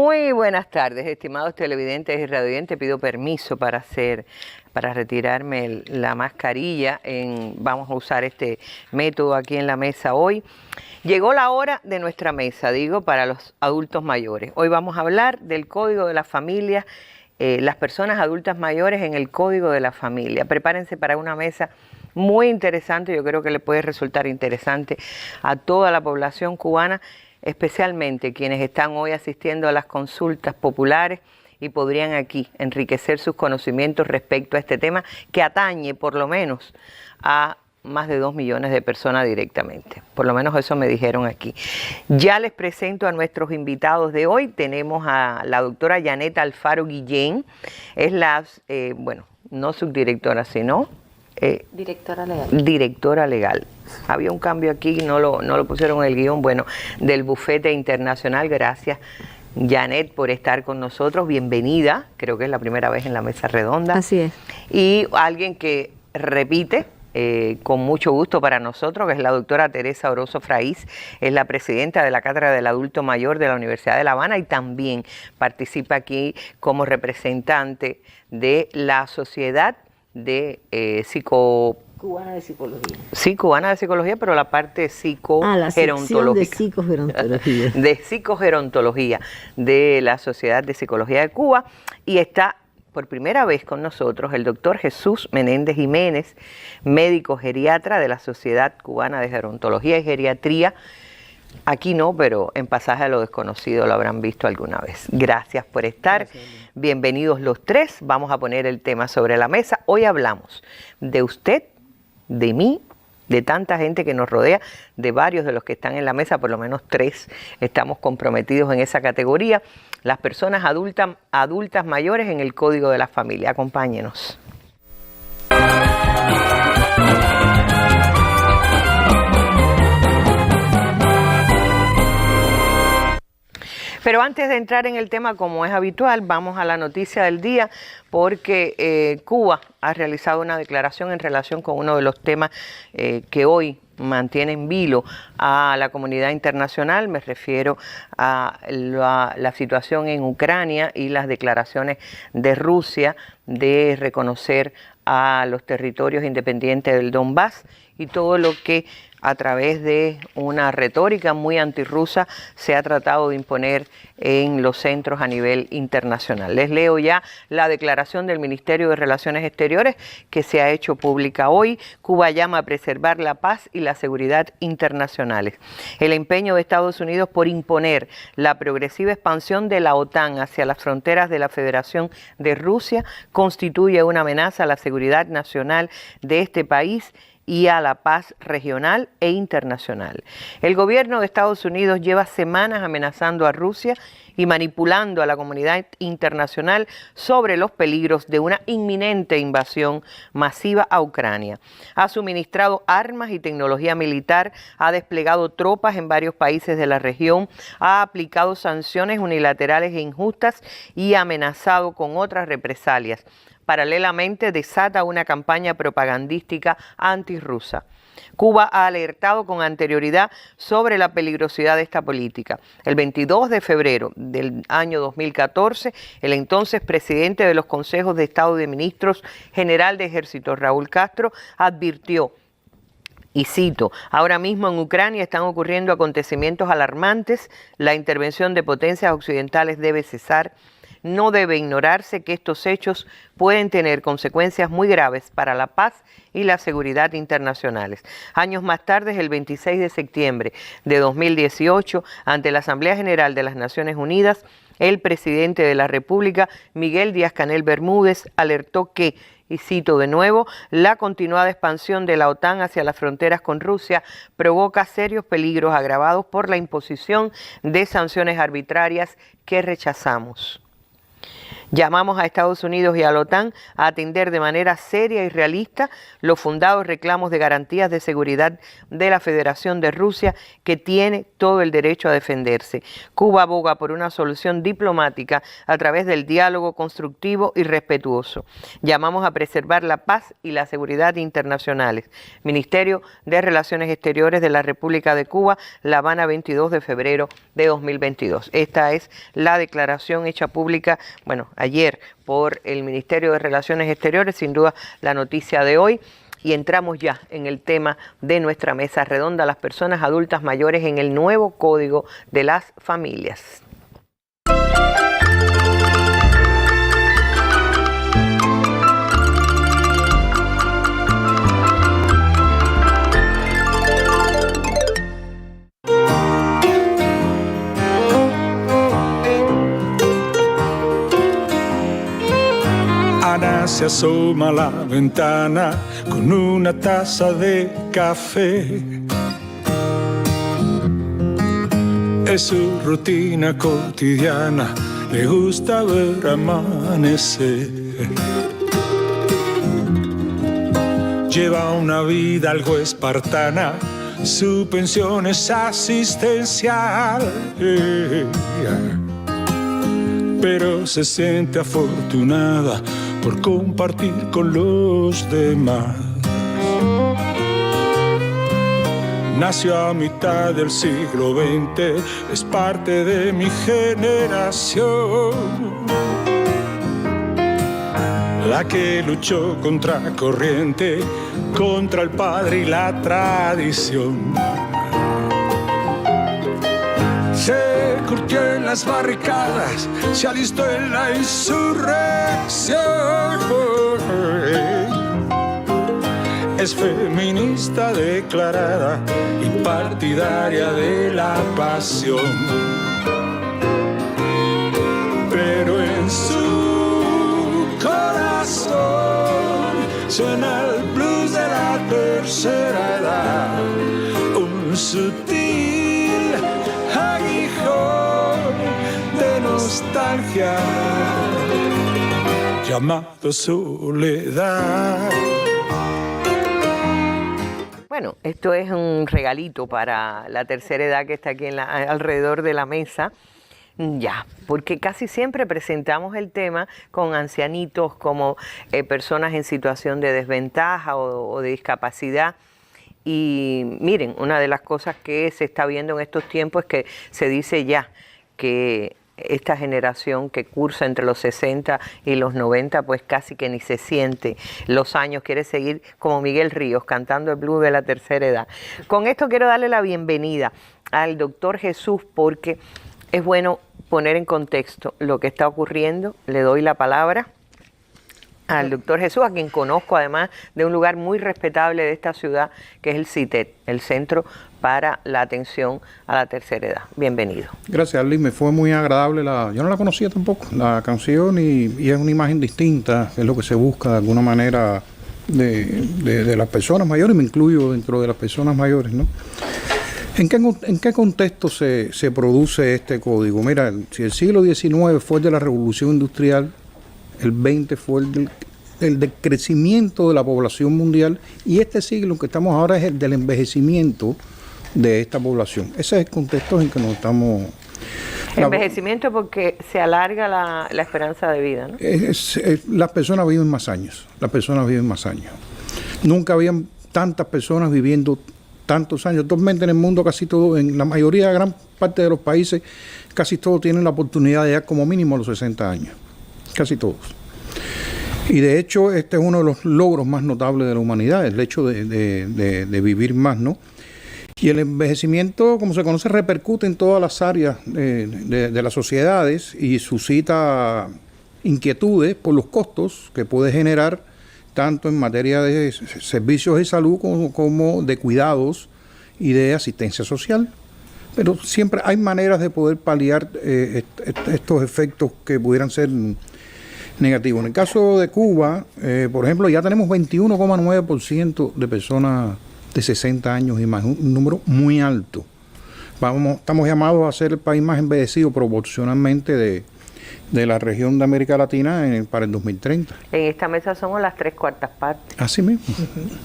Muy buenas tardes, estimados televidentes y radiovidentes. Pido permiso para retirarme la mascarilla. Vamos a usar este método aquí en la mesa hoy. Llegó la hora de nuestra mesa, para los adultos mayores. Hoy vamos a hablar del Código de la Familia, las personas adultas mayores en el Código de la Familia. Prepárense para una mesa muy interesante. Yo creo que le puede resultar interesante a toda la población cubana, especialmente quienes están hoy asistiendo a las consultas populares y podrían aquí enriquecer sus conocimientos respecto a este tema que atañe por lo menos a más de 2 millones de personas directamente. Por lo menos eso me dijeron aquí. Ya les presento a nuestros invitados de hoy. Tenemos a la doctora Janet Alfaro Guillén. Es la, no subdirectora, sino... directora legal. Directora legal. Había un cambio aquí, no lo pusieron en el guión, del bufete internacional. Gracias, Janet, por estar con nosotros. Bienvenida, creo que es la primera vez en la mesa redonda. Así es. Y alguien que repite con mucho gusto para nosotros, que es la doctora Teresa Orozo Fraiz, es la presidenta de la Cátedra del Adulto Mayor de la Universidad de La Habana y también participa aquí como representante de la Sociedad de Cubana de Psicología. Sí, cubana de psicología, pero la parte psicogerontológica. De psicogerontología. De psicogerontología de la Sociedad de Psicología de Cuba. Y está por primera vez con nosotros el doctor Jesús Menéndez Jiménez, médico geriatra de la Sociedad Cubana de Gerontología y Geriatría. Aquí no, pero en Pasaje a lo Desconocido lo habrán visto alguna vez. Gracias por estar. Gracias. Bienvenidos los tres. Vamos a poner el tema sobre la mesa. Hoy hablamos de usted, de mí, de tanta gente que nos rodea, de varios de los que están en la mesa, por lo menos 3 estamos comprometidos en esa categoría. Las personas adultas mayores en el Código de la Familia. Acompáñenos. Pero antes de entrar en el tema, como es habitual, vamos a la noticia del día, porque Cuba ha realizado una declaración en relación con uno de los temas que hoy mantiene en vilo a la comunidad internacional. Me refiero a la situación en Ucrania y las declaraciones de Rusia de reconocer a los territorios independientes del Donbass y todo lo que a través de una retórica muy antirrusa se ha tratado de imponer en los centros a nivel internacional. Les leo ya la declaración del Ministerio de Relaciones Exteriores que se ha hecho pública hoy. Cuba llama a preservar la paz y la seguridad internacionales. El empeño de Estados Unidos por imponer la progresiva expansión de la OTAN hacia las fronteras de la Federación de Rusia constituye una amenaza a la seguridad nacional de este país y a la paz regional e internacional. El gobierno de Estados Unidos lleva semanas amenazando a Rusia y manipulando a la comunidad internacional sobre los peligros de una inminente invasión masiva a Ucrania. Ha suministrado armas y tecnología militar, ha desplegado tropas en varios países de la región, ha aplicado sanciones unilaterales e injustas y ha amenazado con otras represalias. Paralelamente desata una campaña propagandística antirrusa. Cuba ha alertado con anterioridad sobre la peligrosidad de esta política. El 22 de febrero del año 2014, el entonces presidente de los Consejos de Estado de Ministros, general de Ejército Raúl Castro, advirtió, y cito, ahora mismo en Ucrania están ocurriendo acontecimientos alarmantes, la intervención de potencias occidentales debe cesar. No debe ignorarse que estos hechos pueden tener consecuencias muy graves para la paz y la seguridad internacionales. Años más tarde, el 26 de septiembre de 2018, ante la Asamblea General de las Naciones Unidas, el presidente de la República, Miguel Díaz-Canel Bermúdez, alertó que, y cito de nuevo, la continuada expansión de la OTAN hacia las fronteras con Rusia provoca serios peligros agravados por la imposición de sanciones arbitrarias que rechazamos. Llamamos a Estados Unidos y a la OTAN a atender de manera seria y realista los fundados reclamos de garantías de seguridad de la Federación de Rusia, que tiene todo el derecho a defenderse. Cuba aboga por una solución diplomática a través del diálogo constructivo y respetuoso. Llamamos a preservar la paz y la seguridad internacionales. Ministerio de Relaciones Exteriores de la República de Cuba, La Habana, 22 de febrero de 2022. Esta es la declaración hecha pública, ayer por el Ministerio de Relaciones Exteriores, sin duda la noticia de hoy. Y entramos ya en el tema de nuestra mesa redonda, las personas adultas mayores en el nuevo Código de las Familias. Se asoma a la ventana con una taza de café. Es su rutina cotidiana, le gusta ver amanecer. Lleva una vida algo espartana, su pensión es asistencial. Pero se siente afortunada por compartir con los demás. Nació a mitad del siglo XX, es parte de mi generación, la que luchó contra corriente, contra el padre y la tradición. Se curtió en las barricadas, se alistó en la insurrección. Es feminista declarada y partidaria de la pasión. Pero en su corazón suena el blues de la tercera edad, un sutil aguijón de nostalgia llamado soledad. Bueno, esto es un regalito para la tercera edad que está aquí alrededor de la mesa. Ya, porque casi siempre presentamos el tema con ancianitos como personas en situación de desventaja o de discapacidad. Y miren, una de las cosas que se está viendo en estos tiempos es que se dice ya que esta generación que cursa entre los 60 y los 90, pues casi que ni se siente los años, quiere seguir como Miguel Ríos, cantando el blues de la tercera edad. Con esto quiero darle la bienvenida al doctor Jesús, porque es bueno poner en contexto lo que está ocurriendo. Le doy la palabra al doctor Jesús, a quien conozco además de un lugar muy respetable de esta ciudad, que es el CITED, el Centro para la Atención a la Tercera Edad. Bienvenido. Gracias, Liz. Me fue muy agradable. Yo no la conocía tampoco, la canción, y es una imagen distinta, es lo que se busca de alguna manera de las personas mayores, me incluyo dentro de las personas mayores, ¿no? ¿En qué contexto se produce este código? Mira, si el siglo XIX fue el de la Revolución Industrial, el XX fue el decrecimiento de la población mundial, y este siglo en que estamos ahora es el del envejecimiento de esta población. Ese es el contexto en que nos estamos... Envejecimiento porque se alarga la esperanza de vida, ¿no? Las personas viven más años, Nunca habían tantas personas viviendo tantos años. Actualmente en el mundo casi todo, en la mayoría, gran parte de los países, casi todos tienen la oportunidad de llegar como mínimo a los 60 años. Casi todos. Y de hecho, este es uno de los logros más notables de la humanidad, el hecho de vivir más, ¿no? Y el envejecimiento, como se conoce, repercute en todas las áreas de las sociedades y suscita inquietudes por los costos que puede generar, tanto en materia de servicios de salud como de cuidados y de asistencia social. Pero siempre hay maneras de poder paliar estos efectos que pudieran ser negativos. En el caso de Cuba, por ejemplo, ya tenemos 21,9% de personas de 60 años y más, un número muy alto. Estamos llamados a ser el país más envejecido proporcionalmente de la región de América Latina para el 2030. En esta mesa somos las 3/4 partes. Así mismo.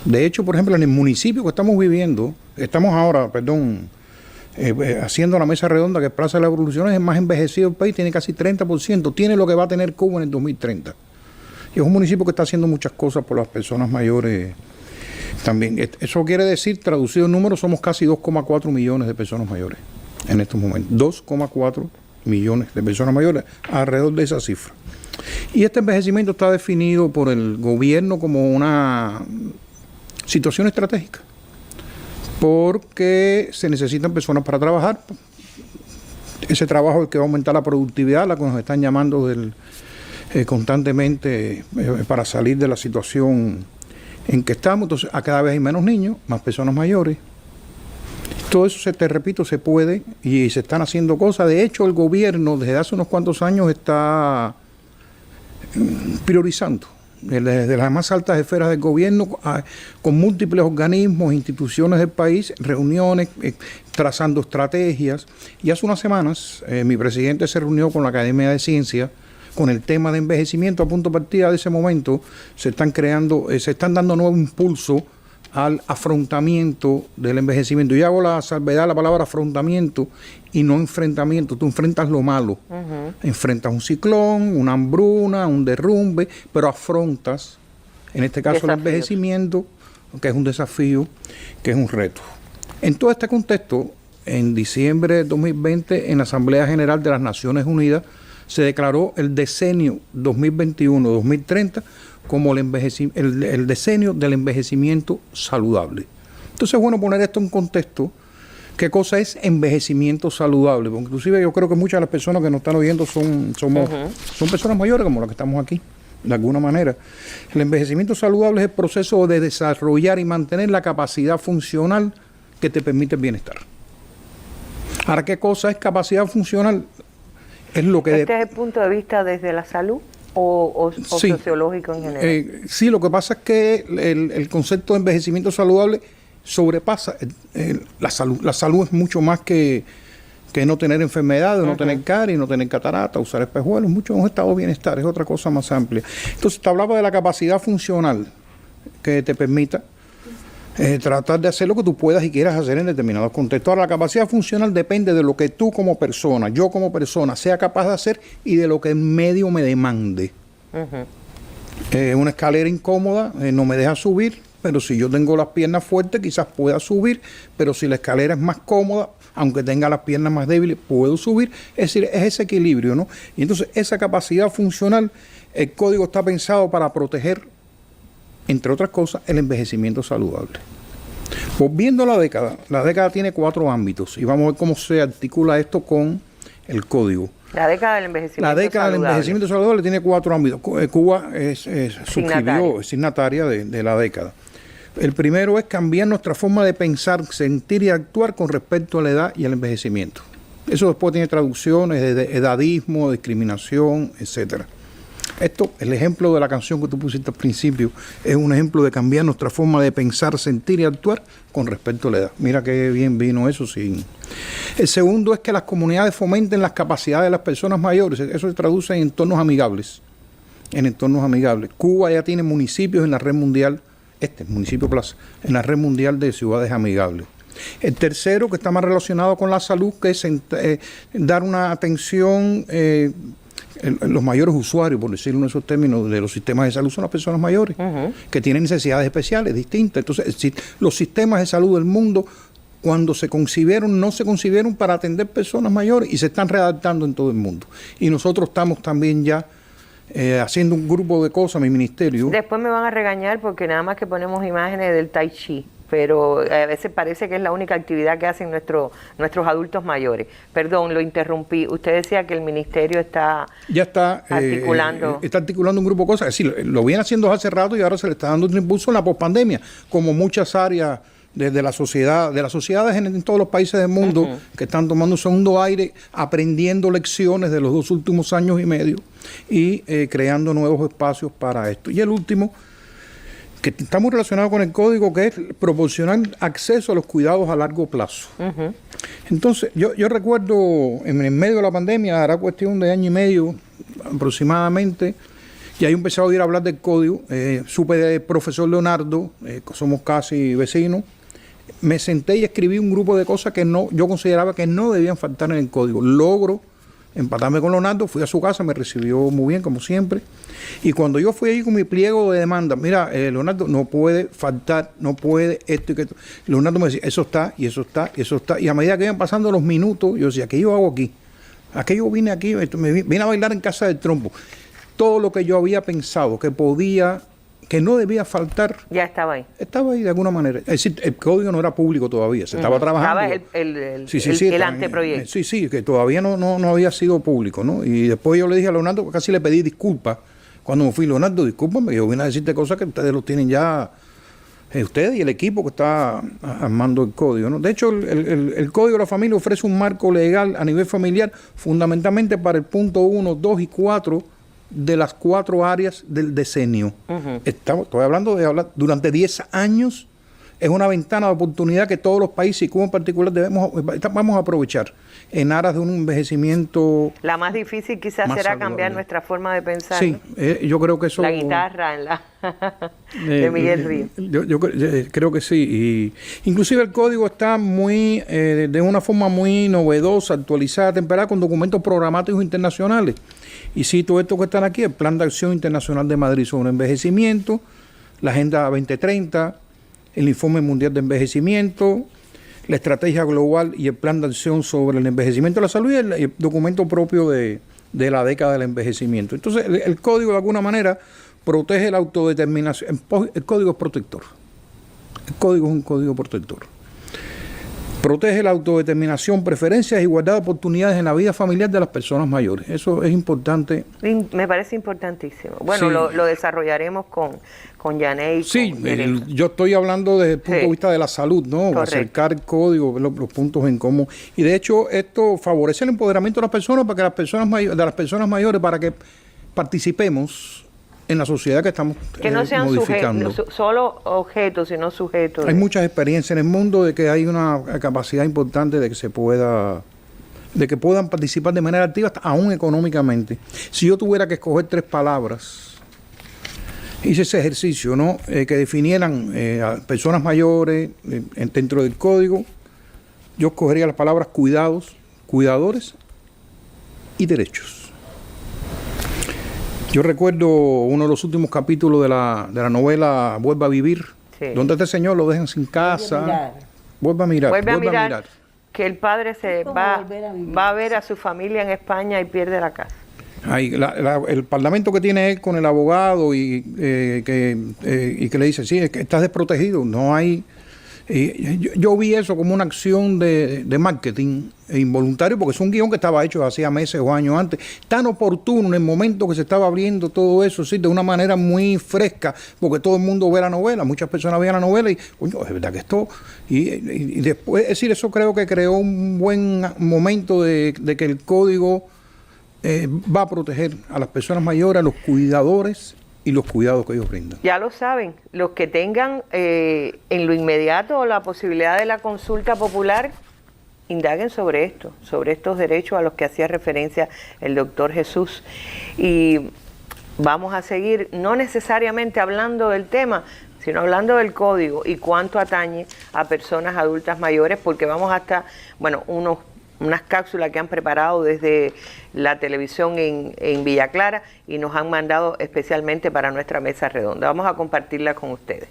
De hecho, por ejemplo, en el municipio que estamos viviendo, haciendo la mesa redonda que es Plaza de la Evolución, es el más envejecido del país, tiene casi 30%, tiene lo que va a tener Cuba en el 2030. Y es un municipio que está haciendo muchas cosas por las personas mayores también. Eso quiere decir, traducido en números, somos casi 2,4 millones de personas mayores en estos momentos. 2,4 millones de personas mayores, alrededor de esa cifra. Y este envejecimiento está definido por el gobierno como una situación estratégica, porque se necesitan personas para trabajar. Ese trabajo es el que va a aumentar la productividad, la que nos están llamando constantemente para salir de la situación en que estamos. Entonces, a cada vez hay menos niños, más personas mayores. Todo eso, te repito, se puede y se están haciendo cosas. De hecho, el gobierno desde hace unos cuantos años está priorizando desde las más altas esferas del gobierno, con múltiples organismos, instituciones del país, reuniones, trazando estrategias. Y hace unas semanas mi presidente se reunió con la Academia de Ciencias con el tema de envejecimiento. A punto de partida de ese momento se están dando nuevo impulso al afrontamiento del envejecimiento. Yo hago la salvedad, la palabra afrontamiento y no enfrentamiento. Tú enfrentas lo malo, enfrentas un ciclón, una hambruna, un derrumbe, pero afrontas, en este caso, el envejecimiento, que es un desafío, que es un reto. En todo este contexto, en diciembre de 2020, en la Asamblea General de las Naciones Unidas, se declaró el decenio 2021-2030 como el decenio del envejecimiento saludable. Entonces es bueno poner esto en contexto. ¿Qué cosa es envejecimiento saludable? Porque inclusive yo creo que muchas de las personas que nos están oyendo son personas mayores como las que estamos aquí, de alguna manera. El envejecimiento saludable es el proceso de desarrollar y mantener la capacidad funcional que te permite el bienestar. Ahora, ¿qué cosa es capacidad funcional? Es lo que ¿Este es el punto de vista desde la salud o sí, sociológico en general? Sí, lo que pasa es que el concepto de envejecimiento saludable sobrepasa la salud. La salud es mucho más que no tener enfermedades, no tener caries, no tener catarata, usar espejuelos, mucho un estado de bienestar, es otra cosa más amplia. Entonces, te hablaba de la capacidad funcional que te permita tratar de hacer lo que tú puedas y quieras hacer en determinados contextos. Ahora, la capacidad funcional depende de lo que tú como persona, yo como persona, sea capaz de hacer y de lo que el medio me demande. Una escalera incómoda no me deja subir, pero si yo tengo las piernas fuertes, quizás pueda subir, pero si la escalera es más cómoda, aunque tenga las piernas más débiles, puedo subir. Es decir, es ese equilibrio, ¿no? Y entonces, esa capacidad funcional, el código está pensado para proteger, entre otras cosas, el envejecimiento saludable. Volviendo a la década tiene 4 ámbitos y vamos a ver cómo se articula esto con el código. La década del envejecimiento saludable tiene 4 ámbitos. Cuba suscribió, es signataria de la década. El primero es cambiar nuestra forma de pensar, sentir y actuar con respecto a la edad y al envejecimiento. Eso después tiene traducciones de edadismo, discriminación, etcétera. Esto, el ejemplo de la canción que tú pusiste al principio, es un ejemplo de cambiar nuestra forma de pensar, sentir y actuar con respecto a la edad. Mira qué bien vino eso. Sí. El segundo es que las comunidades fomenten las capacidades de las personas mayores. Eso se traduce en entornos amigables. Cuba ya tiene municipios en la red mundial, municipio Plaza, en la red mundial de ciudades amigables. El tercero, que está más relacionado con la salud, que es dar una atención. Los mayores usuarios, por decirlo en esos términos, de los sistemas de salud son las personas mayores, que tienen necesidades especiales, distintas. Entonces, los sistemas de salud del mundo, cuando se concibieron, no se concibieron para atender personas mayores y se están readaptando en todo el mundo. Y nosotros estamos también ya haciendo un grupo de cosas, mi ministerio. Después me van a regañar porque nada más que ponemos imágenes del Tai Chi, pero a veces parece que es la única actividad que hacen nuestros adultos mayores. Perdón, lo interrumpí. Usted decía que el ministerio está articulando. Está articulando un grupo de cosas. Es decir, lo viene haciendo hace rato y ahora se le está dando un impulso en la pospandemia, como muchas áreas de la sociedad, de las sociedades en todos los países del mundo que están tomando un segundo aire, aprendiendo lecciones de los 2 últimos años y medio y creando nuevos espacios para esto. Y el último, que está muy relacionado con el código, que es proporcionar acceso a los cuidados a largo plazo. Entonces, yo recuerdo en medio de la pandemia, hará cuestión de año y medio, aproximadamente, y ahí empecé a oír hablar del código. Supe del profesor Leonardo, somos casi vecinos. Me senté y escribí un grupo de cosas que yo consideraba que no debían faltar en el código. Logro empatarme con Leonardo, fui a su casa, me recibió muy bien, como siempre. Y cuando yo fui ahí con mi pliego de demanda, mira, Leonardo, no puede faltar, no puede esto y que esto. Leonardo me decía, eso está, y eso está, y eso está. Y a medida que iban pasando los minutos, yo decía, ¿qué yo hago aquí? ¿A qué yo vine aquí? Vine a bailar en Casa del Trompo. Todo lo que yo había pensado que no debía faltar. Ya estaba ahí. Estaba ahí de alguna manera. Es decir, el código no era público todavía, se estaba trabajando. Estaba el anteproyecto. Sí, que todavía no había sido público, ¿no? Y después yo le dije a Leonardo, casi le pedí disculpas cuando me fui. Leonardo, discúlpame, yo vine a decirte cosas que ustedes los tienen ya, ustedes y el equipo que está armando el código, ¿no? De hecho, el Código de la Familia ofrece un marco legal a nivel familiar, fundamentalmente para el punto 1, 2 y 4 de las 4 áreas del decenio. Estoy hablando de hablar durante 10 años. Es una ventana de oportunidad que todos los países, y Cuba en particular, vamos a aprovechar en aras de un envejecimiento. La más difícil quizás será saludable. Cambiar nuestra forma de pensar. Sí, ¿no? Yo creo que eso. La guitarra de Miguel Ríos. Yo creo que sí. Y inclusive el código está muy, de una forma muy novedosa, actualizada, temperada, con documentos programáticos internacionales. Y cito esto que están aquí: el Plan de Acción Internacional de Madrid sobre Envejecimiento, la Agenda 2030, el Informe Mundial de Envejecimiento, la Estrategia Global y el Plan de Acción sobre el Envejecimiento de la Salud, y el documento propio de la década del envejecimiento. Entonces, el código de alguna manera protege la autodeterminación. El código es protector. El código es un código protector. Protege la autodeterminación, preferencias e igualdad de oportunidades en la vida familiar de las personas mayores. Eso es importante. Me parece importantísimo. Bueno, Sí. lo desarrollaremos con Yané y Sí, con Teresa. yo estoy hablando desde el punto de vista de la salud, ¿no? Correcto. Acercar el código, ver los puntos en común. Y de hecho, esto favorece el empoderamiento de las personas, para que de las personas mayores, para que participemos en la sociedad que estamos Que no sean modificando. solo objetos, sino sujetos. Hay muchas experiencias en el mundo de que hay una capacidad importante de que que puedan participar de manera activa, aún económicamente. Si yo tuviera que escoger 3 palabras, hice ese ejercicio, ¿no? Que definieran a personas mayores dentro del código, yo escogería las palabras cuidados, cuidadores y derechos. Yo recuerdo uno de los últimos capítulos de la novela Vuelva a Vivir, Sí. donde este señor lo dejan sin casa. Vuelva a mirar. Vuelve a mirar que el padre va a ver a su familia en España y pierde la casa. Ahí, el parlamento que tiene él con el abogado y que le dice, sí, es que estás desprotegido, no hay. Yo vi eso como una acción de marketing involuntario, porque es un guión que estaba hecho hacía meses o años antes, tan oportuno en el momento que se estaba abriendo todo eso, sí, de una manera muy fresca, porque todo el mundo ve la novela, muchas personas veían la novela y, coño, es verdad que esto, y después, es decir, eso creo que creó un buen momento de que el código va a proteger a las personas mayores, a los cuidadores y los cuidados que ellos brindan. Ya lo saben, los que tengan en lo inmediato la posibilidad de la consulta popular, indaguen sobre esto, sobre estos derechos a los que hacía referencia el doctor Jesús. Y vamos a seguir, no necesariamente hablando del tema, sino hablando del código y cuánto atañe a personas adultas mayores, porque vamos hasta, bueno, unas cápsulas que han preparado desde la televisión en Villa Clara y nos han mandado especialmente para nuestra mesa redonda. Vamos a compartirla con ustedes.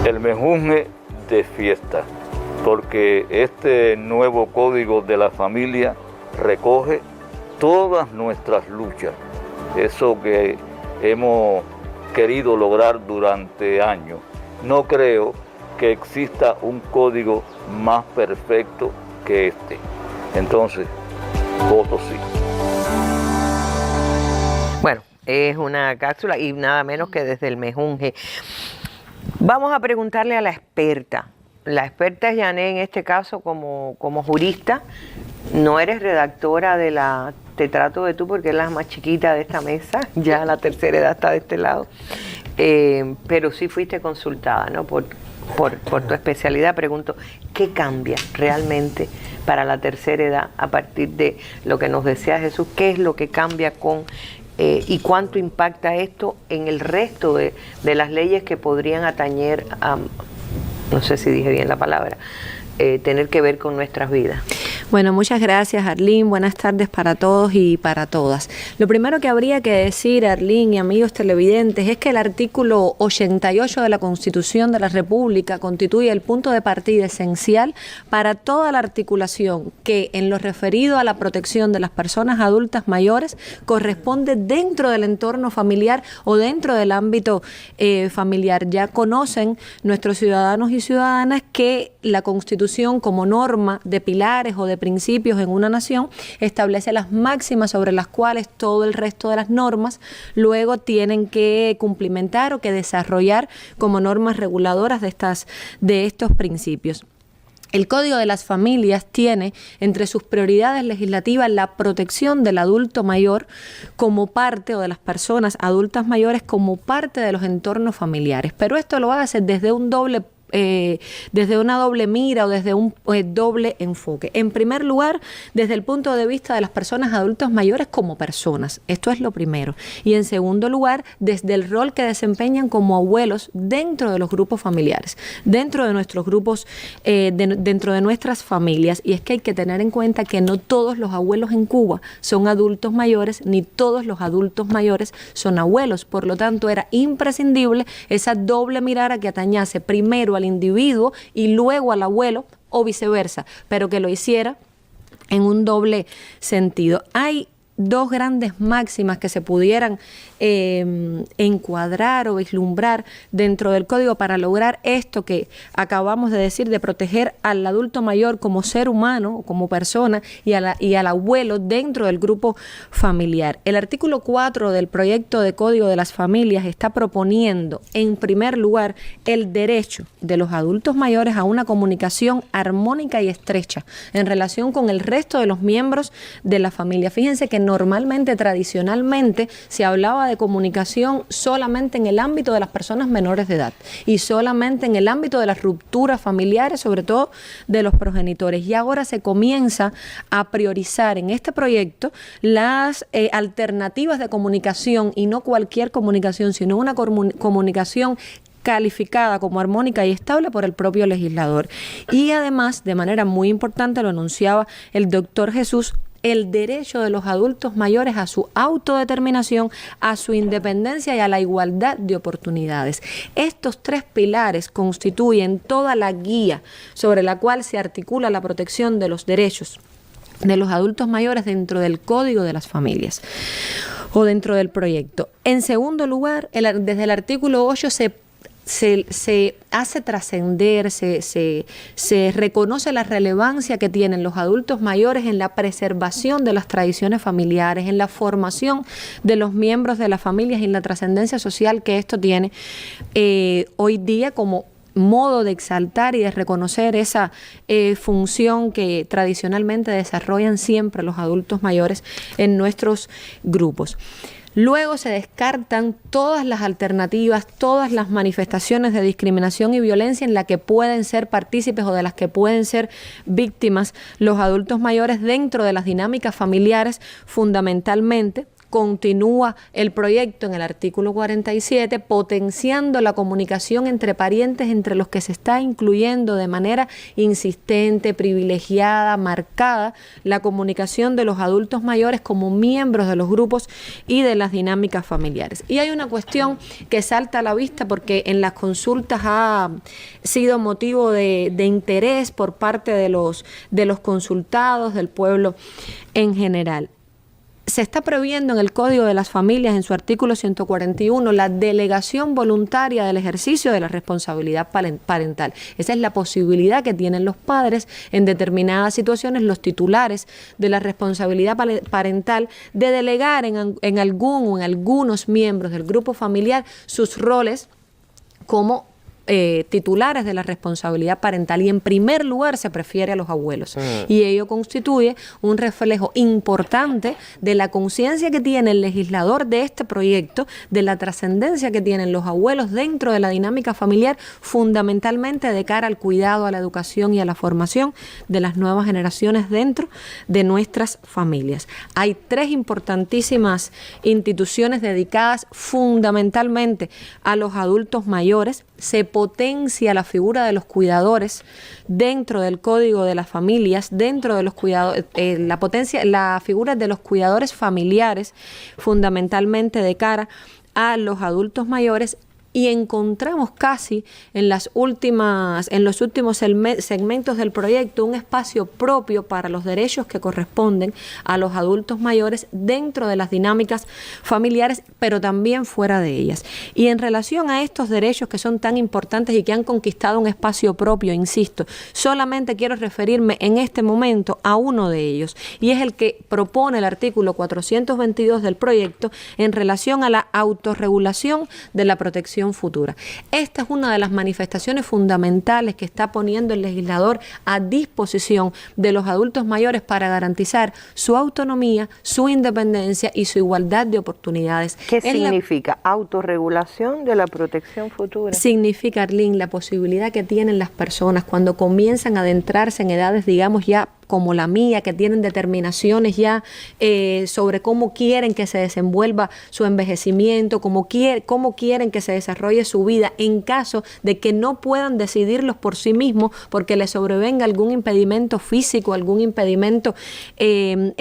El mejunje de fiesta, porque este nuevo código de la familia recoge todas nuestras luchas, eso que hemos querido lograr durante años. No creo que exista un código más perfecto que este. Entonces, voto sí. Bueno, es una cápsula y nada menos que desde el mejunje. Vamos a preguntarle a la experta. La experta es Yané, en este caso como jurista. No eres redactora de la Te Trato de Tú, porque es la más chiquita de esta mesa, ya la tercera edad está de este lado. Pero sí fuiste consultada, ¿no? Por por tu especialidad, pregunto, ¿qué cambia realmente para la tercera edad a partir de lo que nos decía Jesús? ¿Qué es lo que cambia y cuánto impacta esto en el resto de las leyes que podrían atañer a, no sé si dije bien la palabra, tener que ver con nuestras vidas? Bueno, muchas gracias, Arlene. Buenas tardes para todos y para todas. Lo primero que habría que decir, Arlene y amigos televidentes, es que el artículo 88 de la Constitución de la República constituye el punto de partida esencial para toda la articulación que, en lo referido a la protección de las personas adultas mayores, corresponde dentro del entorno familiar o dentro del ámbito familiar. Ya conocen nuestros ciudadanos y ciudadanas que la Constitución, como norma de pilares o de principios en una nación, establece las máximas sobre las cuales todo el resto de las normas luego tienen que cumplimentar o que desarrollar como normas reguladoras de estos principios. El Código de las Familias tiene entre sus prioridades legislativas la protección del adulto mayor como parte, o de las personas adultas mayores como parte de los entornos familiares, pero esto lo hace desde desde una doble mira o desde un doble enfoque. En primer lugar, desde el punto de vista de las personas adultas mayores como personas, esto es lo primero. Y en segundo lugar, desde el rol que desempeñan como abuelos dentro de los grupos familiares, dentro de nuestros grupos, dentro de nuestras familias. Y es que hay que tener en cuenta que no todos los abuelos en Cuba son adultos mayores, ni todos los adultos mayores son abuelos. Por lo tanto, era imprescindible esa doble mirada que atañase primero al individuo y luego al abuelo, o viceversa, pero que lo hiciera en un doble sentido. Hay dos grandes máximas que se pudieran encuadrar o vislumbrar dentro del código para lograr esto que acabamos de decir, de proteger al adulto mayor como ser humano, como persona, y al abuelo dentro del grupo familiar. El artículo 4 del proyecto de Código de las Familias está proponiendo, en primer lugar, el derecho de los adultos mayores a una comunicación armónica y estrecha en relación con el resto de los miembros de la familia. Fíjense que normalmente, tradicionalmente, se hablaba de comunicación solamente en el ámbito de las personas menores de edad y solamente en el ámbito de las rupturas familiares, sobre todo de los progenitores. Y ahora se comienza a priorizar en este proyecto las alternativas de comunicación, y no cualquier comunicación, sino una comunicación calificada como armónica y estable por el propio legislador. Y además, de manera muy importante, lo anunciaba el doctor Jesús, el derecho de los adultos mayores a su autodeterminación, a su independencia y a la igualdad de oportunidades. Estos tres pilares constituyen toda la guía sobre la cual se articula la protección de los derechos de los adultos mayores dentro del Código de las Familias o dentro del proyecto. En segundo lugar, desde el artículo 8 se hace trascender, se reconoce la relevancia que tienen los adultos mayores en la preservación de las tradiciones familiares, en la formación de los miembros de las familias y en la trascendencia social que esto tiene hoy día como modo de exaltar y de reconocer esa función que tradicionalmente desarrollan siempre los adultos mayores en nuestros grupos. Luego se descartan todas las alternativas, todas las manifestaciones de discriminación y violencia en la que pueden ser partícipes o de las que pueden ser víctimas los adultos mayores dentro de las dinámicas familiares, fundamentalmente. Continúa el proyecto en el artículo 47, potenciando la comunicación entre parientes entre los que se está incluyendo de manera insistente, privilegiada, marcada, la comunicación de los adultos mayores como miembros de los grupos y de las dinámicas familiares. Y hay una cuestión que salta a la vista porque en las consultas ha sido motivo de interés por parte de los consultados, del pueblo en general. Se está previendo en el Código de las Familias, en su artículo 141, la delegación voluntaria del ejercicio de la responsabilidad parental. Esa es la posibilidad que tienen los padres en determinadas situaciones, los titulares de la responsabilidad parental, de delegar en algún o en algunos miembros del grupo familiar sus roles como titulares de la responsabilidad parental y en primer lugar se prefiere a los abuelos. Y ello constituye un reflejo importante de la conciencia que tiene el legislador de este proyecto, de la trascendencia que tienen los abuelos dentro de la dinámica familiar, fundamentalmente de cara al cuidado, a la educación y a la formación de las nuevas generaciones dentro de nuestras familias. Hay 3 importantísimas instituciones dedicadas fundamentalmente a los adultos mayores. Se potencia la figura de los cuidadores dentro del Código de las Familias, dentro de los cuidados, la figura de los cuidadores familiares, fundamentalmente de cara a los adultos mayores. Y encontramos casi en los últimos segmentos del proyecto un espacio propio para los derechos que corresponden a los adultos mayores dentro de las dinámicas familiares, pero también fuera de ellas. Y en relación a estos derechos que son tan importantes y que han conquistado un espacio propio, insisto, solamente quiero referirme en este momento a uno de ellos, y es el que propone el artículo 422 del proyecto en relación a la autorregulación de la protección futura. Esta es una de las manifestaciones fundamentales que está poniendo el legislador a disposición de los adultos mayores para garantizar su autonomía, su independencia y su igualdad de oportunidades. ¿Qué significa autorregulación de la protección futura? Significa, Arlene, la posibilidad que tienen las personas cuando comienzan a adentrarse en edades, digamos, ya como la mía, que tienen determinaciones ya sobre cómo quieren que se desenvuelva su envejecimiento, cómo quieren que se desarrolle su vida, en caso de que no puedan decidirlos por sí mismos porque les sobrevenga algún impedimento físico, algún impedimento en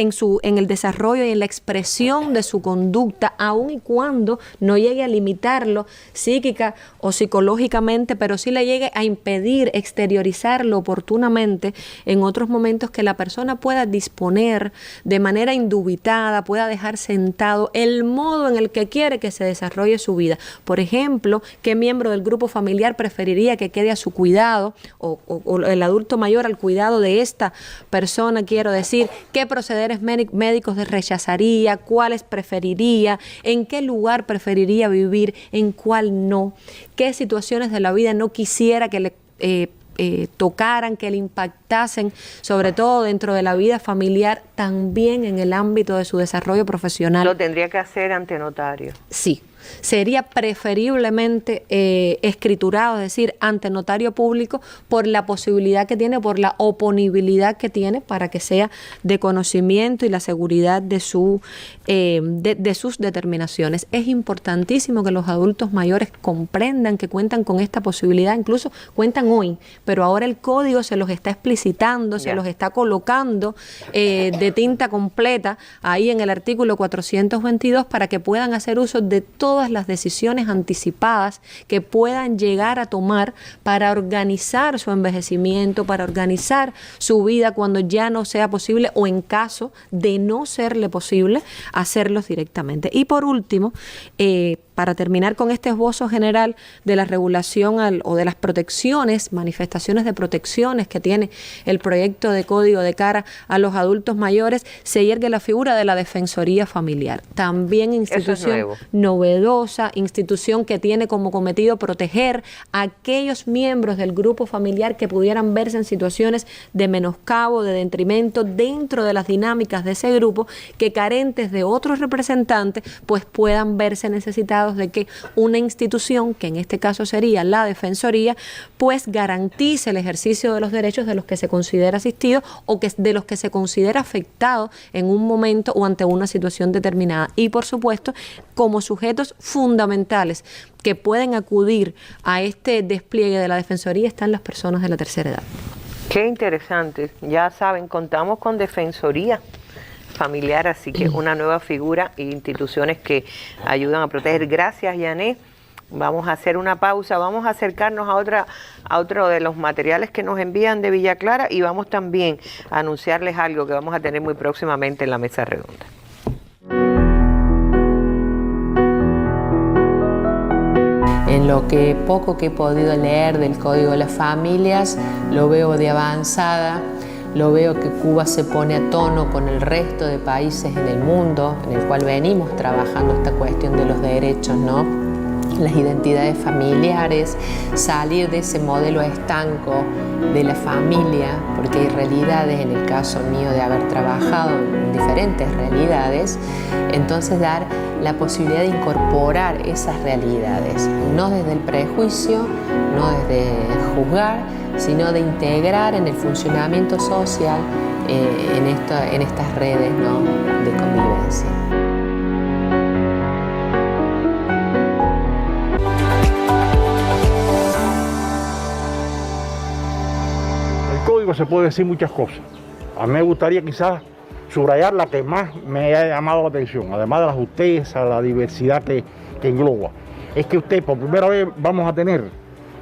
el desarrollo y en la expresión de su conducta, aun y cuando no llegue a limitarlo psíquica o psicológicamente, pero sí le llegue a impedir exteriorizarlo oportunamente en otros momentos, que la persona pueda disponer de manera indubitada, pueda dejar sentado el modo en el que quiere que se desarrolle su vida. Por ejemplo, ¿qué miembro del grupo familiar preferiría que quede a su cuidado o el adulto mayor al cuidado de esta persona? Quiero decir, ¿qué procederes médicos rechazaría? ¿Cuáles preferiría? ¿En qué lugar preferiría vivir? ¿En cuál no? ¿Qué situaciones de la vida no quisiera que le tocaran, que le impactasen, sobre todo dentro de la vida familiar, también en el ámbito de su desarrollo profesional? Lo tendría que hacer ante notario. Sí. Sería preferiblemente escriturado, es decir, ante notario público, por la posibilidad que tiene, por la oponibilidad que tiene, para que sea de conocimiento y la seguridad de sus determinaciones. Es importantísimo que los adultos mayores comprendan que cuentan con esta posibilidad, incluso cuentan hoy, pero ahora el código se los está explicitando, se los está colocando de tinta completa ahí en el artículo 422 para que puedan hacer uso de todas las decisiones anticipadas que puedan llegar a tomar para organizar su envejecimiento, para organizar su vida cuando ya no sea posible, o en caso de no serle posible hacerlos directamente. Y por último, para terminar con este esbozo general de la regulación o de las protecciones, manifestaciones de protecciones que tiene el proyecto de código de cara a los adultos mayores, se yergue la figura de la Defensoría Familiar. También institución novedosa, institución que tiene como cometido proteger a aquellos miembros del grupo familiar que pudieran verse en situaciones de menoscabo, de detrimento dentro de las dinámicas de ese grupo, que carentes de otros representantes, pues puedan verse necesitados de que una institución, que en este caso sería la Defensoría, pues garantice el ejercicio de los derechos de los que se considera asistido o de los que se considera afectado en un momento o ante una situación determinada. Y por supuesto, como sujetos fundamentales que pueden acudir a este despliegue de la Defensoría están las personas de la tercera edad. Qué interesante. Ya saben, contamos con Defensoría Familiar, así que una nueva figura e instituciones que ayudan a proteger. Gracias, Yané. Vamos a hacer una pausa, vamos a acercarnos a otro de los materiales que nos envían de Villa Clara, y vamos también a anunciarles algo que vamos a tener muy próximamente en la mesa redonda. En lo que poco que he podido leer del Código de las Familias, lo veo de avanzada. Lo veo que Cuba se pone a tono con el resto de países en el mundo, en el cual venimos trabajando esta cuestión de los derechos, ¿no? las identidades familiares, salir de ese modelo estanco de la familia, porque hay realidades, en el caso mío de haber trabajado en diferentes realidades, entonces dar la posibilidad de incorporar esas realidades, no desde el prejuicio, no desde juzgar, sino de integrar en el funcionamiento social en estas redes, ¿no?, de convivencia. El código se puede decir muchas cosas. A mí me gustaría quizás subrayar la que más me ha llamado la atención, además de la justeza, la diversidad que engloba. Es que usted por primera vez vamos a tener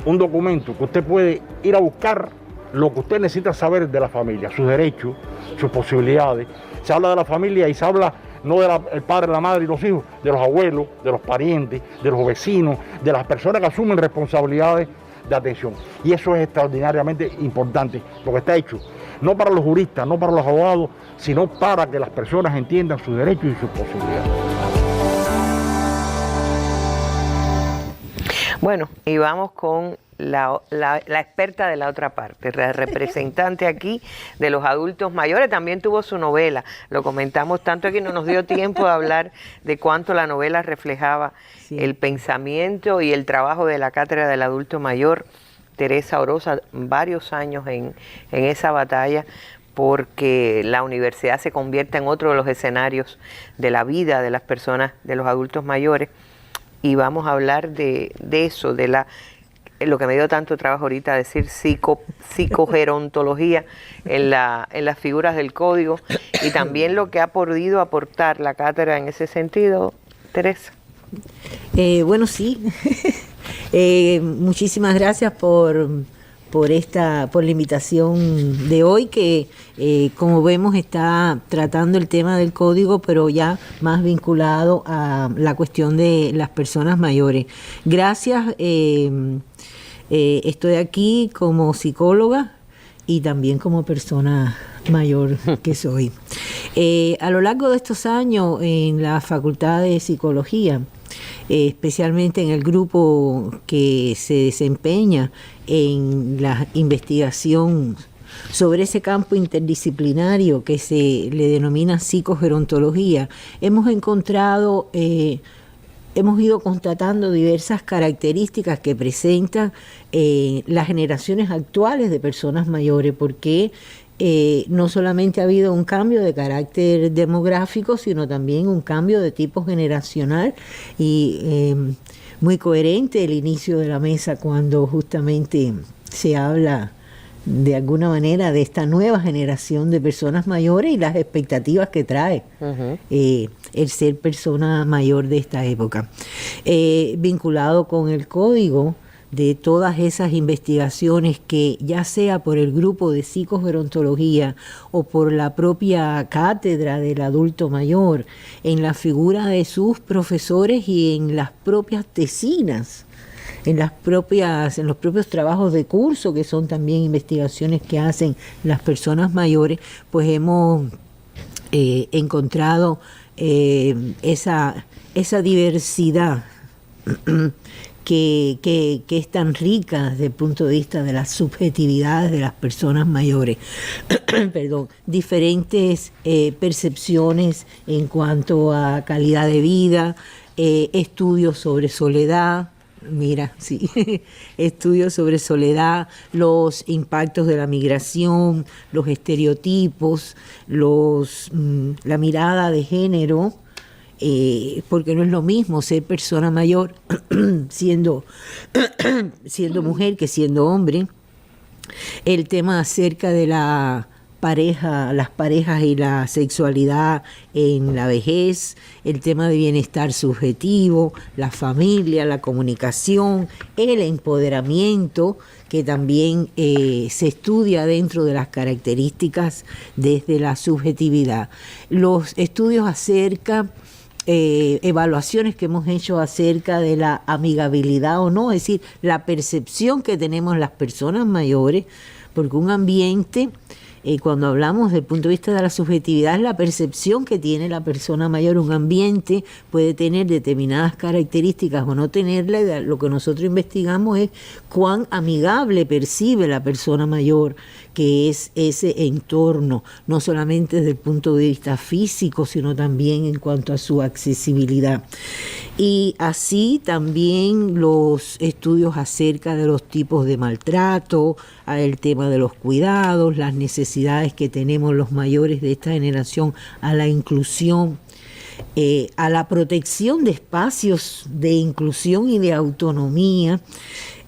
un documento que usted puede ir a buscar lo que usted necesita saber de la familia, sus derechos, sus posibilidades. Se habla de la familia y se habla no del padre, la madre y los hijos, de los abuelos, de los parientes, de los vecinos, de las personas que asumen responsabilidades de atención. Y eso es extraordinariamente importante, lo que está hecho, no para los juristas, no para los abogados, sino para que las personas entiendan sus derechos y sus posibilidades. Bueno, y vamos con la experta de la otra parte, la representante aquí de los adultos mayores. También tuvo su novela, lo comentamos tanto que no nos dio tiempo de hablar de cuánto la novela reflejaba el pensamiento y el trabajo de la Cátedra del Adulto Mayor. Teresa Orosa, varios años en esa batalla, porque la universidad se convierte en otro de los escenarios de la vida de las personas, de los adultos mayores. Y vamos a hablar de eso, de lo que me dio tanto trabajo ahorita decir, psicogerontología en las figuras del código, y también lo que ha podido aportar la cátedra en ese sentido. Teresa. Bueno, sí. Muchísimas gracias por la invitación de hoy, que como vemos está tratando el tema del código, pero ya más vinculado a la cuestión de las personas mayores. Gracias. Estoy aquí como psicóloga y también como persona mayor que soy. A lo largo de estos años en la Facultad de Psicología, especialmente en el grupo que se desempeña en la investigación sobre ese campo interdisciplinario que se le denomina psicogerontología, hemos ido constatando diversas características que presentan las generaciones actuales de personas mayores, porque no solamente ha habido un cambio de carácter demográfico, sino también un cambio de tipo generacional, y muy coherente el inicio de la mesa cuando justamente se habla de alguna manera de esta nueva generación de personas mayores y las expectativas que trae el ser persona mayor de esta época. Vinculado con el código, de todas esas investigaciones que, ya sea por el grupo de psicogerontología o por la propia cátedra del adulto mayor, en la figura de sus profesores y en las propias tesinas, en los propios trabajos de curso, que son también investigaciones que hacen las personas mayores, pues hemos encontrado esa diversidad que es tan rica desde el punto de vista de las subjetividades de las personas mayores. Perdón, diferentes percepciones en cuanto a calidad de vida, estudios sobre soledad. Estudios sobre soledad, los impactos de la migración, los estereotipos, la mirada de género, porque no es lo mismo ser persona mayor siendo mujer que siendo hombre. El tema acerca de las parejas y la sexualidad en la vejez, el tema de bienestar subjetivo, la familia, la comunicación, el empoderamiento, que también se estudia dentro de las características desde la subjetividad. Los estudios acerca evaluaciones que hemos hecho acerca de la amigabilidad o no, es decir, la percepción que tenemos las personas mayores, porque un ambiente cuando hablamos desde el punto de vista de la subjetividad, es la percepción que tiene la persona mayor. Un ambiente puede tener determinadas características o no tenerla, y lo que nosotros investigamos es cuán amigable percibe la persona mayor que es ese entorno, no solamente desde el punto de vista físico, sino también en cuanto a su accesibilidad. Y así también los estudios acerca de los tipos de maltrato, el tema de los cuidados, las necesidades que tenemos los mayores de esta generación, a la inclusión, a la protección de espacios de inclusión y de autonomía,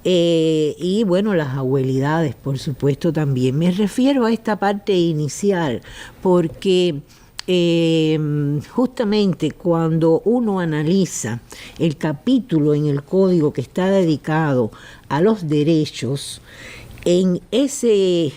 y bueno, las abuelidades, por supuesto, también. Me refiero a esta parte inicial porque justamente cuando uno analiza el capítulo en el código que está dedicado a los derechos, en esa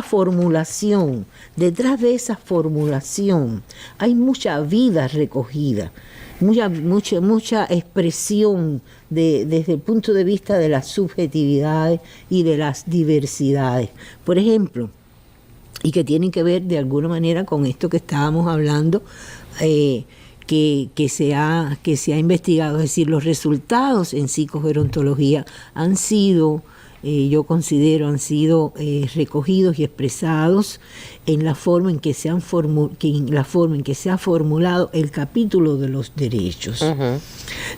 formulación, detrás de esa formulación, hay mucha vida recogida, mucha expresión desde el punto de vista de las subjetividades y de las diversidades. Por ejemplo, y que tienen que ver de alguna manera con esto que estábamos hablando, que se ha investigado, es decir, los resultados en psicogerontología han sido, yo considero, recogidos y expresados en la forma en que se ha formulado el capítulo de los derechos,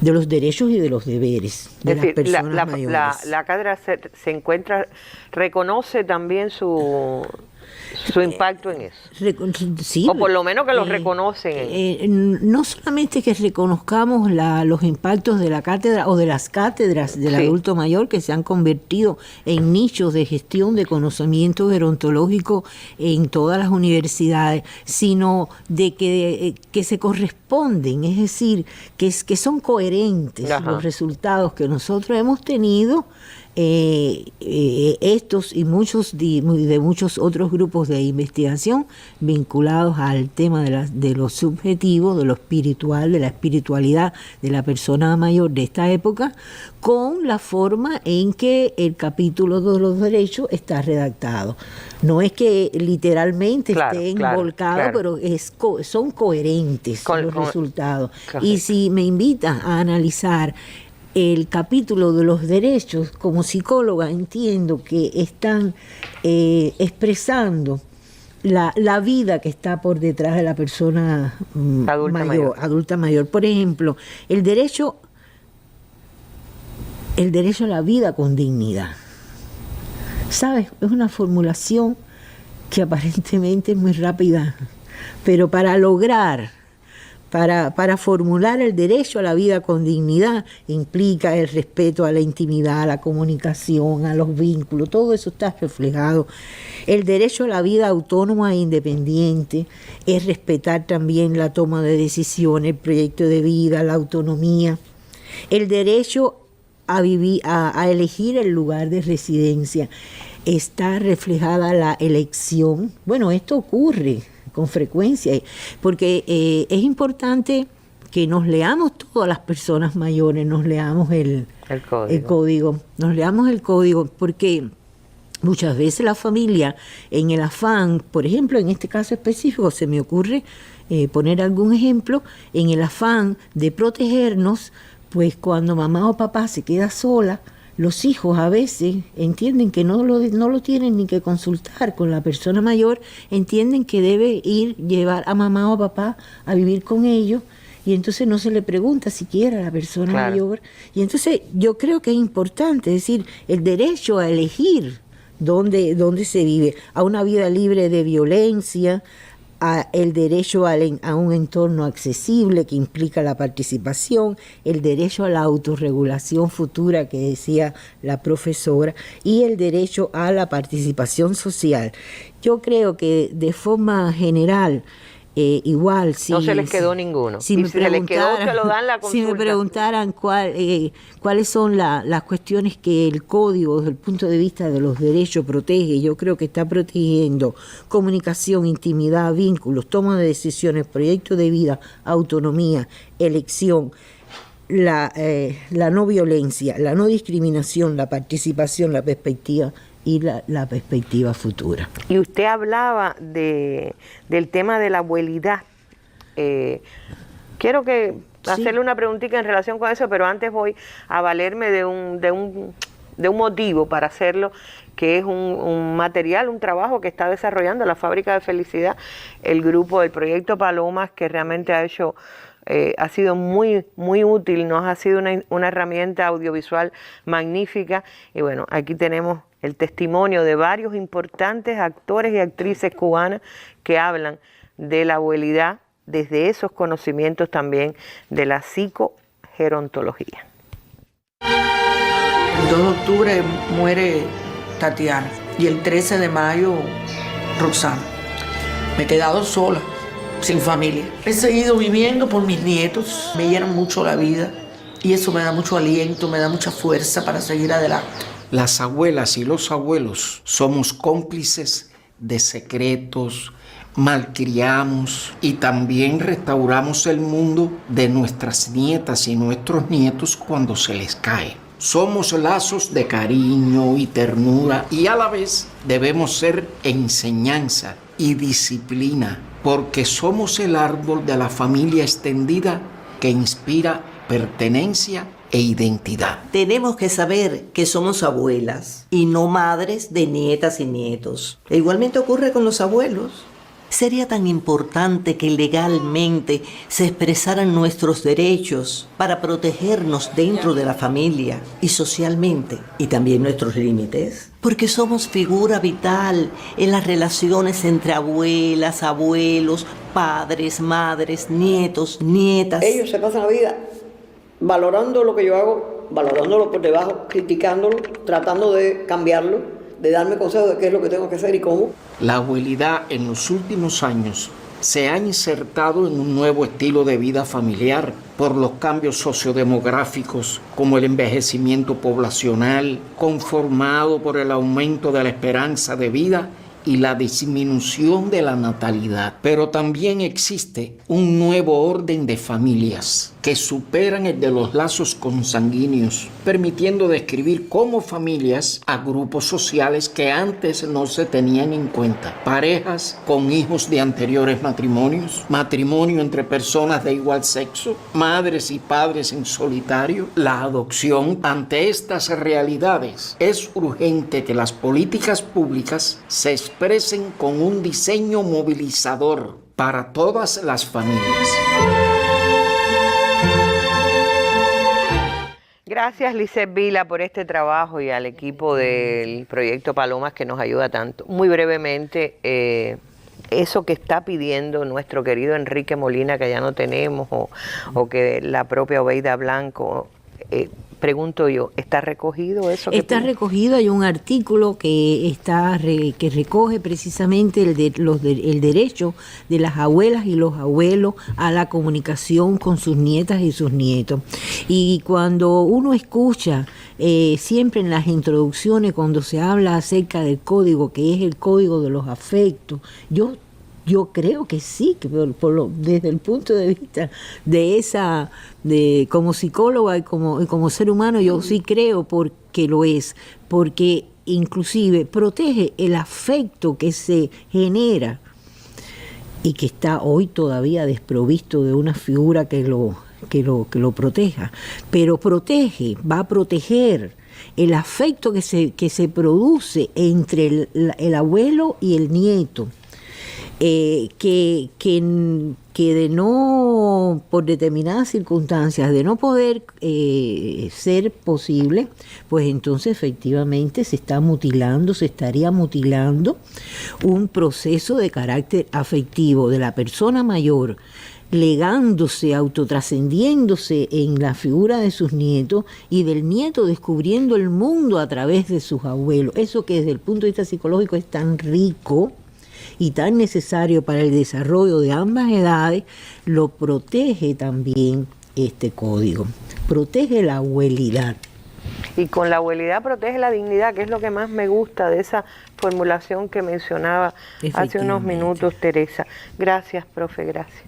de los derechos y de los deberes de las personas mayores. La cátedra se encuentra, reconoce también su impacto en eso. Sí, o por lo menos que lo reconocen. No solamente que reconozcamos los impactos de la cátedra o de las cátedras del adulto mayor, que se han convertido en nichos de gestión de conocimiento gerontológico en todas las universidades, sino de que se corresponden, es decir, que son coherentes los resultados que nosotros hemos tenido, estos y de muchos otros grupos de investigación vinculados al tema de lo subjetivo, de lo espiritual, de la espiritualidad de la persona mayor de esta época, con la forma en que el capítulo de los derechos está redactado. No es que literalmente esté envolcado, pero son coherentes los resultados. Y si me invitas a analizar el capítulo de los derechos, como psicóloga entiendo que están expresando la vida que está por detrás de la persona adulta mayor. Por ejemplo, el derecho a la vida con dignidad. ¿Sabes? Es una formulación que aparentemente es muy rápida, pero para formular el derecho a la vida con dignidad implica el respeto a la intimidad, a la comunicación, a los vínculos, todo eso está reflejado. El derecho a la vida autónoma e independiente es respetar también la toma de decisiones, el proyecto de vida, la autonomía. El derecho a elegir el lugar de residencia, está reflejada la elección. Bueno, esto ocurre con frecuencia, porque es importante que nos leamos todas las personas mayores, nos leamos el código, porque muchas veces la familia, en el afán, por ejemplo, en este caso específico, se me ocurre poner algún ejemplo, en el afán de protegernos, pues cuando mamá o papá se queda sola, los hijos a veces entienden que no lo tienen ni que consultar con la persona mayor, entienden que debe llevar a mamá o papá a vivir con ellos, y entonces no se le pregunta siquiera a la persona mayor. Y entonces yo creo que es importante, es decir, el derecho a elegir dónde se vive, a una vida libre de violencia, el derecho a un entorno accesible que implica la participación, el derecho a la autorregulación futura que decía la profesora, y el derecho a la participación social. Yo creo que de forma general, igual, no se les quedó ninguno. Si se les quedó, se lo dan la consulta. Si me preguntaran cuáles son las cuestiones que el código desde el punto de vista de los derechos protege, yo creo que está protegiendo comunicación, intimidad, vínculos, toma de decisiones, proyecto de vida, autonomía, elección, la no violencia, la no discriminación, la participación, la perspectiva y la perspectiva futura. Y usted hablaba del tema de la abuelidad. Quiero hacerle una preguntita en relación con eso, pero antes voy a valerme de un motivo para hacerlo, que es un material, un trabajo que está desarrollando la Fábrica de Felicidad, el grupo del Proyecto Palomas, que realmente ha sido muy, muy útil, nos ha sido una herramienta audiovisual magnífica. Y bueno, aquí tenemos el testimonio de varios importantes actores y actrices cubanas que hablan de la abuelidad desde esos conocimientos también de la psicogerontología. El 2 de octubre muere Tatiana y el 13 de mayo Roxana. Me he quedado sola, sin familia. He seguido viviendo por mis nietos, me llenan mucho la vida y eso me da mucho aliento, me da mucha fuerza para seguir adelante. Las abuelas y los abuelos somos cómplices de secretos, malcriamos y también restauramos el mundo de nuestras nietas y nuestros nietos cuando se les cae. Somos lazos de cariño y ternura y a la vez debemos ser enseñanza y disciplina, porque somos el árbol de la familia extendida que inspira pertenencia e identidad. Tenemos que saber que somos abuelas y no madres de nietas y nietos. E igualmente ocurre con los abuelos. Sería tan importante que legalmente se expresaran nuestros derechos para protegernos dentro de la familia y socialmente, y también nuestros límites, porque somos figura vital en las relaciones entre abuelas, abuelos, padres, madres, nietos, nietas. Ellos se pasan la vida valorando lo que yo hago, valorándolo por debajo, criticándolo, tratando de cambiarlo, de darme consejos de qué es lo que tengo que hacer y cómo. La abuelidad en los últimos años se ha insertado en un nuevo estilo de vida familiar por los cambios sociodemográficos como el envejecimiento poblacional, conformado por el aumento de la esperanza de vida y la disminución de la natalidad. Pero también existe un nuevo orden de familias que superan el de los lazos consanguíneos, permitiendo describir como familias a grupos sociales que antes no se tenían en cuenta. Parejas con hijos de anteriores matrimonios, matrimonio entre personas de igual sexo, madres y padres en solitario, la adopción. Ante estas realidades, es urgente que las políticas públicas se expresen con un diseño movilizador para todas las familias. Gracias, Lisset Vila, por este trabajo y al equipo del Proyecto Palomas que nos ayuda tanto. Muy brevemente, eso que está pidiendo nuestro querido Enrique Molina, que ya no tenemos, o que la propia Obeida Blanco, pregunto yo, ¿está recogido eso? Está recogido, hay un artículo que que recoge precisamente el derecho de las abuelas y los abuelos a la comunicación con sus nietas y sus nietos. Y cuando uno escucha siempre en las introducciones, cuando se habla acerca del código, que es el código de los afectos, yo creo que sí, que desde el punto de vista como psicóloga y como ser humano, yo sí creo porque lo es, porque inclusive protege el afecto que se genera y que está hoy todavía desprovisto de una figura que lo proteja, pero va a proteger el afecto que se produce entre el abuelo y el nieto. Que de no, por determinadas circunstancias, de no poder ser posible, pues entonces efectivamente se estaría mutilando un proceso de carácter afectivo de la persona mayor, legándose, autotrascendiéndose en la figura de sus nietos y del nieto descubriendo el mundo a través de sus abuelos. Eso que desde el punto de vista psicológico es tan rico y tan necesario para el desarrollo de ambas edades, lo protege también este código. Protege la abuelidad. Y con la abuelidad protege la dignidad, que es lo que más me gusta de esa formulación que mencionaba hace unos minutos Teresa. Gracias, profe, gracias.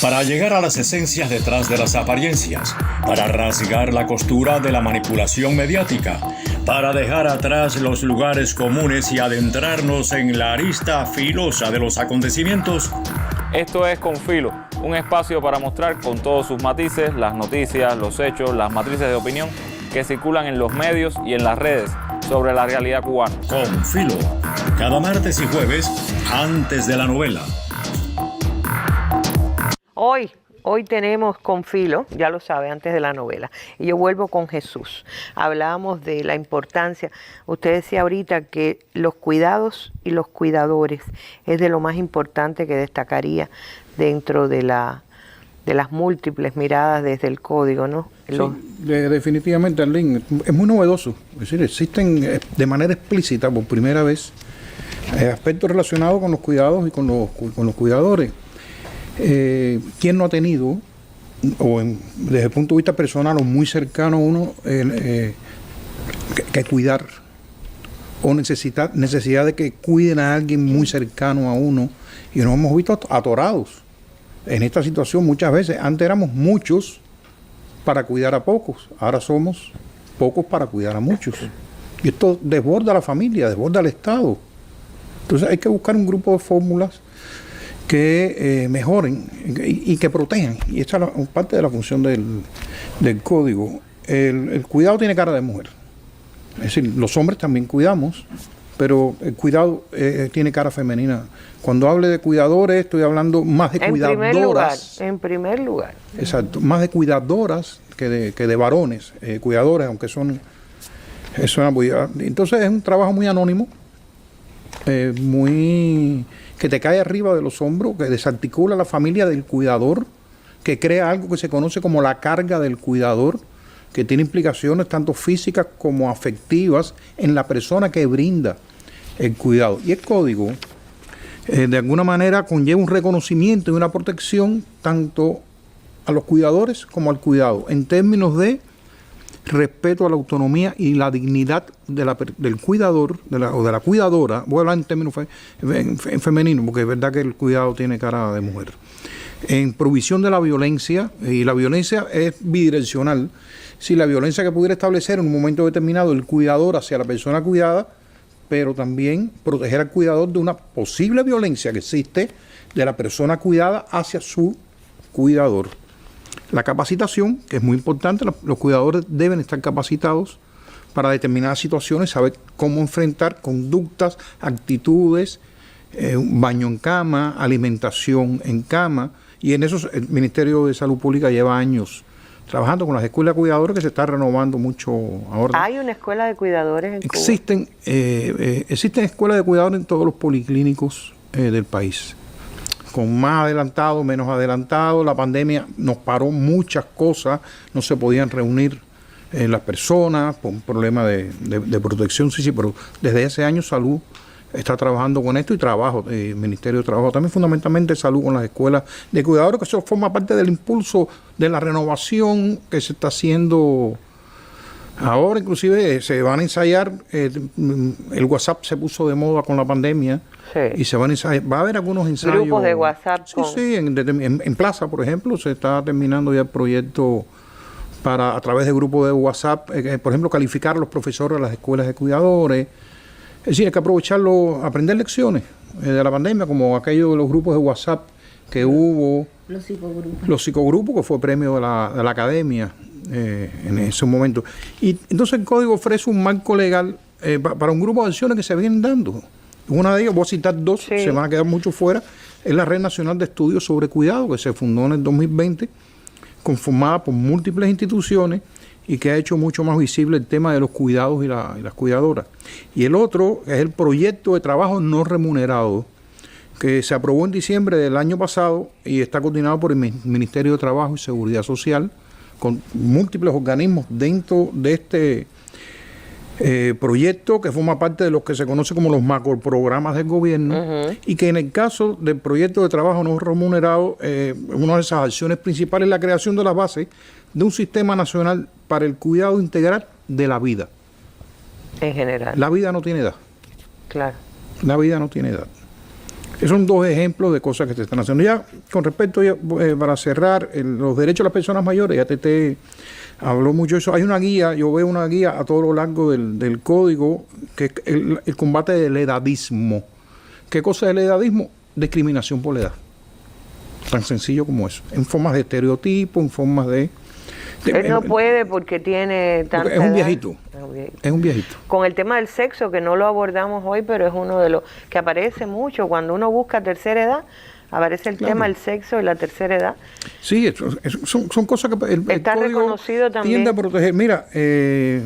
Para llegar a las esencias detrás de las apariencias, para rasgar la costura de la manipulación mediática, para dejar atrás los lugares comunes y adentrarnos en la arista filosa de los acontecimientos. Esto es Con Filo, un espacio para mostrar con todos sus matices las noticias, los hechos, las matrices de opinión que circulan en los medios y en las redes sobre la realidad cubana. Con Filo, cada martes y jueves antes de la novela. Hoy tenemos Con Filo, ya lo sabe, antes de la novela. Y yo vuelvo con Jesús. Hablábamos de la importancia. Usted decía ahorita que los cuidados y los cuidadores es de lo más importante que destacaría dentro de las múltiples miradas desde el código, ¿no? Sí, definitivamente, Arlene, es muy novedoso. Es decir, existen de manera explícita por primera vez aspectos relacionados con los cuidados y con los cuidadores. ¿Quién no ha tenido, desde el punto de vista personal o muy cercano a uno, que cuidar o necesidad de que cuiden a alguien muy cercano a uno? Y nos hemos visto atorados en esta situación muchas veces. Antes éramos muchos para cuidar a pocos, ahora somos pocos para cuidar a muchos. Y esto desborda a la familia, desborda al Estado. Entonces hay que buscar un grupo de fórmulas que mejoren y que protejan. Y esta es parte de la función del código. El cuidado tiene cara de mujer. Es decir, los hombres también cuidamos, pero el cuidado tiene cara femenina. Cuando hable de cuidadores, estoy hablando más de cuidadoras. En primer lugar. Exacto, más de cuidadoras que de varones, cuidadores, aunque son... Entonces es un trabajo muy anónimo, muy... que te cae arriba de los hombros, que desarticula la familia del cuidador, que crea algo que se conoce como la carga del cuidador, que tiene implicaciones tanto físicas como afectivas en la persona que brinda el cuidado. Y el código, de alguna manera, conlleva un reconocimiento y una protección tanto a los cuidadores como al cuidado, en términos de respeto a la autonomía y la dignidad del cuidador o de la cuidadora. Voy a hablar en términos en femenino, porque es verdad que el cuidado tiene cara de mujer. En provisión de la violencia, y la violencia es bidireccional. Si la violencia que pudiera establecer en un momento determinado el cuidador hacia la persona cuidada, pero también proteger al cuidador de una posible violencia que existe de la persona cuidada hacia su cuidador. La capacitación, que es muy importante, los cuidadores deben estar capacitados para determinadas situaciones, saber cómo enfrentar conductas, actitudes, baño en cama, alimentación en cama, y en eso el Ministerio de Salud Pública lleva años trabajando con las escuelas de cuidadores, que se está renovando mucho ahora. ¿Hay una escuela de cuidadores en Cuba? Existen escuelas de cuidadores en todos los policlínicos del país, con más adelantado, menos adelantado. La pandemia nos paró muchas cosas, no se podían reunir las personas por un problema de protección, sí, pero desde hace años Salud está trabajando con esto, y el Ministerio de Trabajo también, fundamentalmente Salud, con las escuelas de cuidadores, que eso forma parte del impulso de la renovación que se está haciendo ahora. Inclusive se van a ensayar, el WhatsApp se puso de moda con la pandemia. Sí. Y se van a ensayar, va a haber algunos ensayos. Grupos de WhatsApp. Sí, en Plaza, por ejemplo, se está terminando ya el proyecto para, a través de grupos de WhatsApp, por ejemplo, calificar a los profesores de las escuelas de cuidadores. Es decir, hay que aprovecharlo, aprender lecciones de la pandemia, como aquello de los grupos de WhatsApp que hubo. Los psicogrupos, que fue premio de la academia en ese momento. Y entonces el código ofrece un marco legal para un grupo de acciones que se vienen dando. Una de ellas, voy a citar dos, sí, se van a quedar mucho fuera, es la Red Nacional de Estudios sobre Cuidado, que se fundó en el 2020, conformada por múltiples instituciones, y que ha hecho mucho más visible el tema de los cuidados y las cuidadoras. Y el otro es el proyecto de trabajo no remunerado, que se aprobó en diciembre del año pasado y está coordinado por el Ministerio de Trabajo y Seguridad Social, con múltiples organismos dentro de este proyecto, que forma parte de lo que se conoce como los macroprogramas del gobierno, y que en el caso del proyecto de trabajo no remunerado, una de esas acciones principales es la creación de las bases de un sistema nacional para el cuidado integral de la vida. En general. La vida no tiene edad. Claro. La vida no tiene edad. Esos son dos ejemplos de cosas que se están haciendo. Ya con respecto, para cerrar, los derechos de las personas mayores, ya te habló mucho de eso. Hay una guía, yo veo una guía a todo lo largo del código, que es el combate del edadismo. ¿Qué cosa es el edadismo? Discriminación por la edad. Tan sencillo como eso. En formas de estereotipo, en formas de... Él no puede porque tiene tanta es un edad. viejito. Es un viejito. Con el tema del sexo, que no lo abordamos hoy, pero es uno de los que aparece mucho. Cuando uno busca tercera edad, aparece el tema del sexo y la tercera edad. Sí, son cosas que el está código reconocido también. tiende a proteger. Mira, es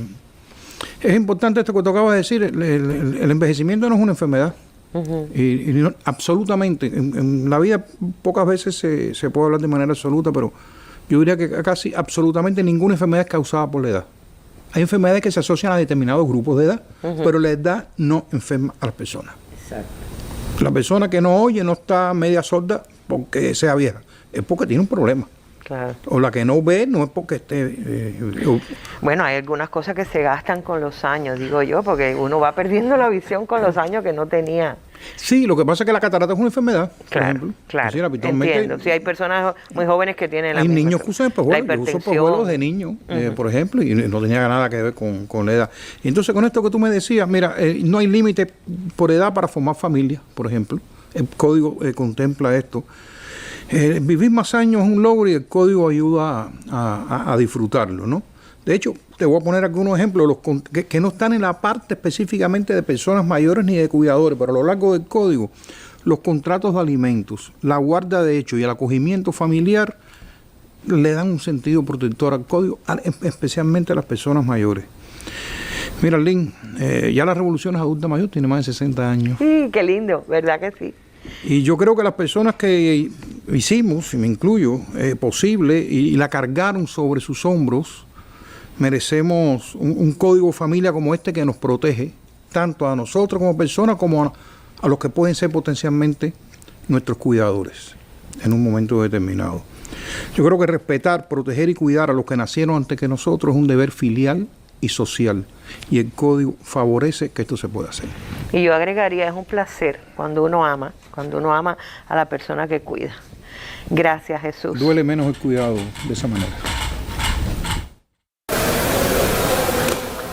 importante esto que tú acabas de decir. El envejecimiento no es una enfermedad. Y no, absolutamente. En la vida pocas veces se puede hablar de manera absoluta, pero yo diría que casi absolutamente ninguna enfermedad es causada por la edad. Hay enfermedades que se asocian a determinados grupos de edad, pero la edad no enferma a las personas. Exacto. La persona que no oye no está media sorda porque sea vieja, es porque tiene un problema. Claro. O la que no ve no es porque esté... Bueno, hay algunas cosas que se gastan con los años, digo yo, porque uno va perdiendo la visión con los años que no tenía. Sí, lo que pasa es que la catarata es una enfermedad, por ejemplo. Claro, Es decir, habitualmente entiendo. Sí, hay personas muy jóvenes que tienen la hay misma niños que usan espejuelos. Yo uso espejuelos de niño, por ejemplo, y no tenía nada que ver con la edad. Y entonces, con esto que tú me decías, mira, no hay límite por edad para formar familia, por ejemplo. El código contempla esto. Vivir más años es un logro y el código ayuda a disfrutarlo, ¿no? De hecho, te voy a poner algunos ejemplos que no están en la parte específicamente de personas mayores ni de cuidadores, pero a lo largo del código, los contratos de alimentos, la guarda de hecho y el acogimiento familiar le dan un sentido protector al código, especialmente a las personas mayores. Mira, Lynn, ya la revolución adulta mayor tiene más de 60 años. Sí, qué lindo, ¿verdad que sí? Y yo creo que las personas que hicimos, y me incluyo, posible, y la cargaron sobre sus hombros, merecemos un código familia como este que nos protege, tanto a nosotros como personas, como a los que pueden ser potencialmente nuestros cuidadores en un momento determinado. Yo creo que respetar, proteger y cuidar a los que nacieron antes que nosotros es un deber filial y social, y el código favorece que esto se pueda hacer. Y yo agregaría, es un placer cuando uno ama a la persona que cuida. Gracias, Jesús. Duele menos el cuidado de esa manera.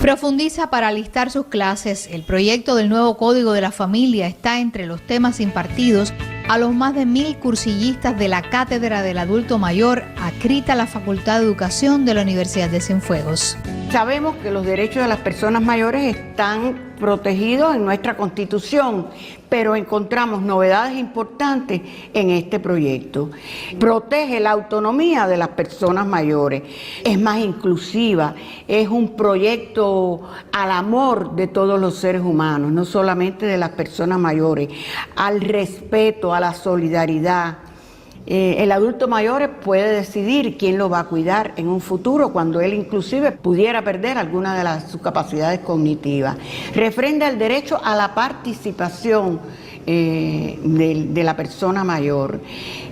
Profundiza para alistar sus clases. El proyecto del nuevo Código de la Familia está entre los temas impartidos a los más de 1000 cursillistas de la Cátedra del Adulto Mayor, adscrita a la Facultad de Educación de la Universidad de Cienfuegos. Sabemos que los derechos de las personas mayores están protegidos en nuestra Constitución, pero encontramos novedades importantes en este proyecto. Protege la autonomía de las personas mayores, es más inclusiva, es un proyecto al amor de todos los seres humanos, no solamente de las personas mayores, al respeto, a la solidaridad. El adulto mayor puede decidir quién lo va a cuidar en un futuro, cuando él inclusive pudiera perder alguna de sus capacidades cognitivas. Refrenda el derecho a la participación de la persona mayor,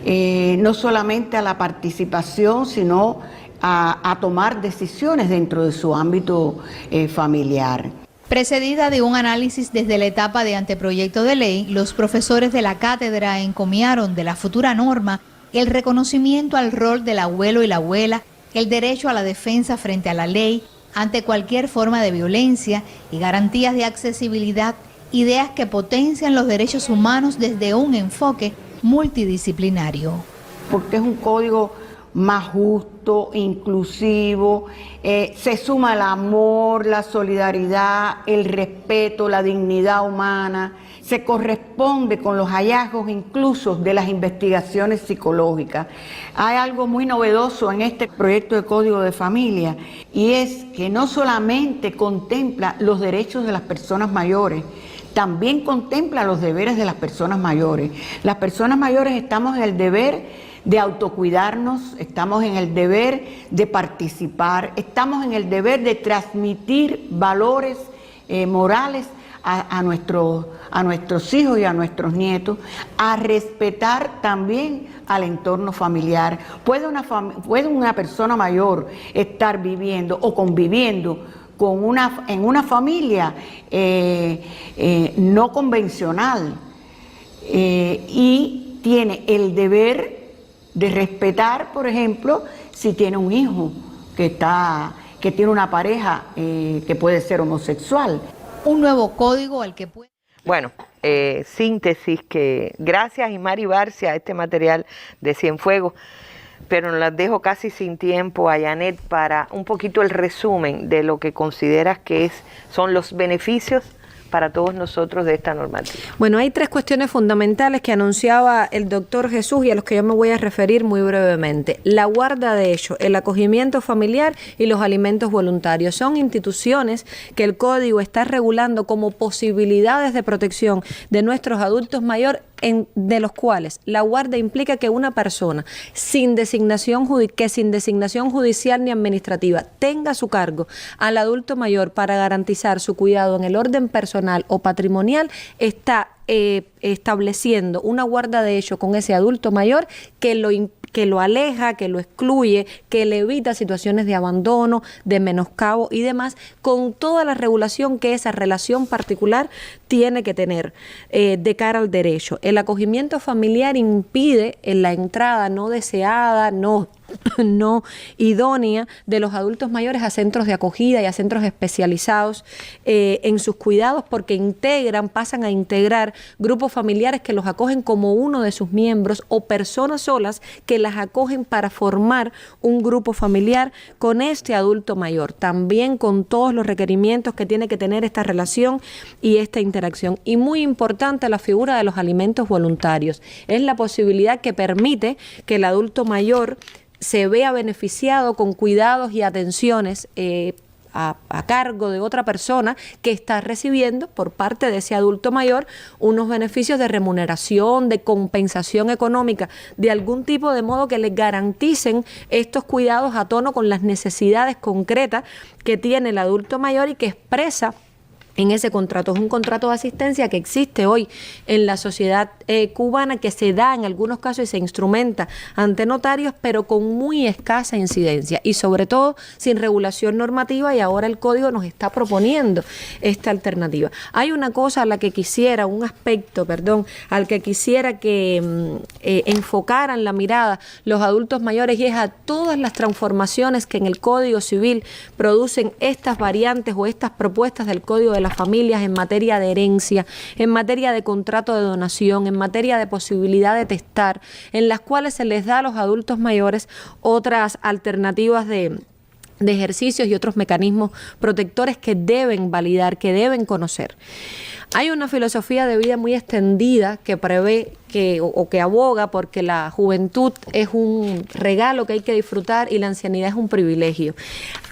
no solamente a la participación, sino a tomar decisiones dentro de su ámbito familiar. Precedida de un análisis desde la etapa de anteproyecto de ley, los profesores de la cátedra encomiaron de la futura norma el reconocimiento al rol del abuelo y la abuela, el derecho a la defensa frente a la ley ante cualquier forma de violencia y garantías de accesibilidad, ideas que potencian los derechos humanos desde un enfoque multidisciplinario. Porque es un código más justo, inclusivo, se suma el amor, la solidaridad, el respeto, la dignidad humana, se corresponde con los hallazgos incluso de las investigaciones psicológicas. Hay algo muy novedoso en este proyecto de Código de Familia, y es que no solamente contempla los derechos de las personas mayores, también contempla los deberes de las personas mayores. Las personas mayores estamos en el deber de autocuidarnos, estamos en el deber de participar, estamos en el deber de transmitir valores morales a nuestros hijos y a nuestros nietos, a respetar también al entorno familiar. Puede una persona mayor estar viviendo o conviviendo en una familia no convencional y tiene el deber de respetar, por ejemplo, si tiene un hijo que tiene una pareja que puede ser homosexual. Un nuevo código al que puede... Bueno, síntesis que gracias Imari Barcia a este material de Cienfuegos, pero nos las dejo casi sin tiempo a Yanet para un poquito el resumen de lo que consideras que son los beneficios para todos nosotros de esta normativa. Bueno, hay 3 cuestiones fundamentales que anunciaba el doctor Jesús y a los que yo me voy a referir muy brevemente. La guarda de ellos, el acogimiento familiar y los alimentos voluntarios. Son instituciones que el Código está regulando como posibilidades de protección de nuestros adultos mayores, de los cuales la guarda implica que una persona sin designación judicial ni administrativa tenga a su cargo al adulto mayor para garantizar su cuidado en el orden personal o patrimonial, está estableciendo una guarda de hecho con ese adulto mayor que lo aleja, que lo excluye, que le evita situaciones de abandono, de menoscabo y demás, con toda la regulación que esa relación particular tiene que tener de cara al derecho. El acogimiento familiar impide la entrada no deseada, no idónea de los adultos mayores a centros de acogida y a centros especializados en sus cuidados, porque pasan a integrar grupos familiares que los acogen como uno de sus miembros o personas solas que las acogen para formar un grupo familiar con este adulto mayor, también con todos los requerimientos que tiene que tener esta relación y esta interacción. Y muy importante, la figura de los alimentos voluntarios. Es la posibilidad que permite que el adulto mayor se vea beneficiado con cuidados y atenciones a cargo de otra persona que está recibiendo por parte de ese adulto mayor unos beneficios de remuneración, de compensación económica, de algún tipo, de modo que les garanticen estos cuidados a tono con las necesidades concretas que tiene el adulto mayor y que expresa en ese contrato. Es un contrato de asistencia que existe hoy en la sociedad cubana, que se da en algunos casos y se instrumenta ante notarios, pero con muy escasa incidencia y sobre todo sin regulación normativa, y ahora el Código nos está proponiendo esta alternativa. Hay una cosa un aspecto al que quisiera que enfocaran la mirada los adultos mayores, y es a todas las transformaciones que en el Código Civil producen estas variantes o estas propuestas del Código de las Familias en materia de herencia, en materia de contrato de donación, en materia de posibilidad de testar, en las cuales se les da a los adultos mayores otras alternativas de ejercicios y otros mecanismos protectores que deben validar, que deben conocer. Hay una filosofía de vida muy extendida que prevé que aboga porque la juventud es un regalo que hay que disfrutar y la ancianidad es un privilegio.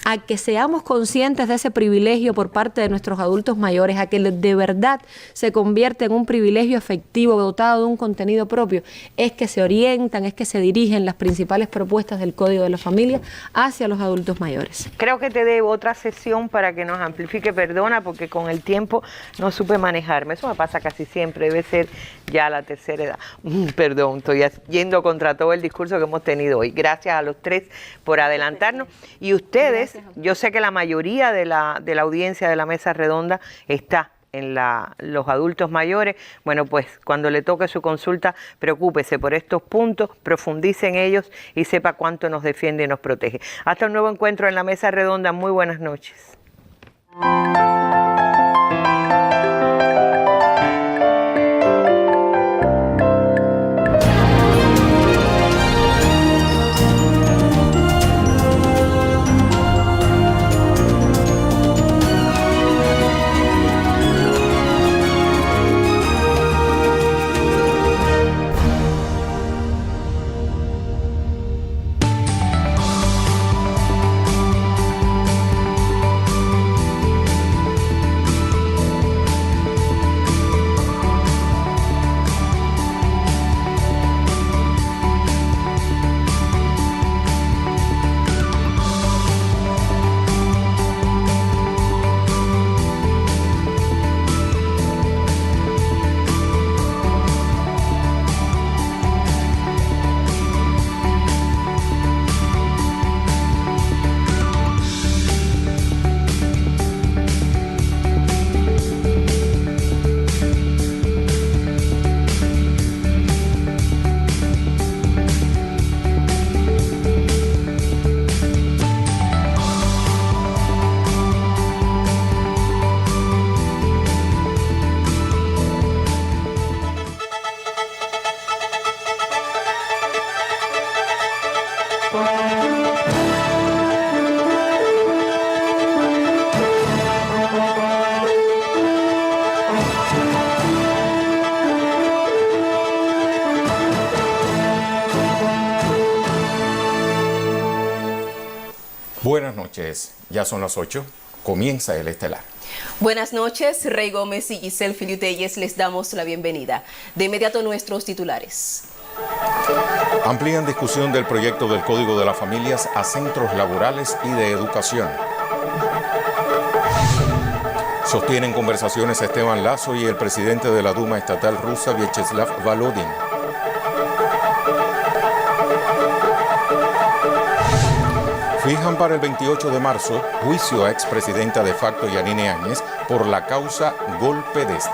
A que seamos conscientes de ese privilegio por parte de nuestros adultos mayores, a que de verdad se convierte en un privilegio efectivo dotado de un contenido propio, es que se orientan, es que se dirigen las principales propuestas del Código de la Familia hacia los adultos mayores. Creo que te debo otra sesión para que nos amplifique, perdona, porque con el tiempo no supe manejarme. Eso me pasa casi siempre, debe ser ya la tercera edad. Perdón, estoy yendo contra todo el discurso que hemos tenido hoy. Gracias a los 3 por adelantarnos. Y ustedes, yo sé que la mayoría de la audiencia de la mesa redonda está en los adultos mayores. Bueno, pues cuando le toque su consulta, preocúpese por estos puntos, profundice en ellos y sepa cuánto nos defiende y nos protege. Hasta un nuevo encuentro en la mesa redonda. Muy buenas noches. noches. Ya son las 8. Comienza el estelar. Buenas noches, Rey Gómez y Giselle Filiutelles les damos la bienvenida. De inmediato nuestros titulares. Amplían discusión del proyecto del Código de las Familias a centros laborales y de educación. Sostienen conversaciones Esteban Lazo y el presidente de la Duma estatal rusa, Vyacheslav Volodin. Fijan para el 28 de marzo juicio a expresidenta de facto Yanine Áñez por la causa Golpe de Estado.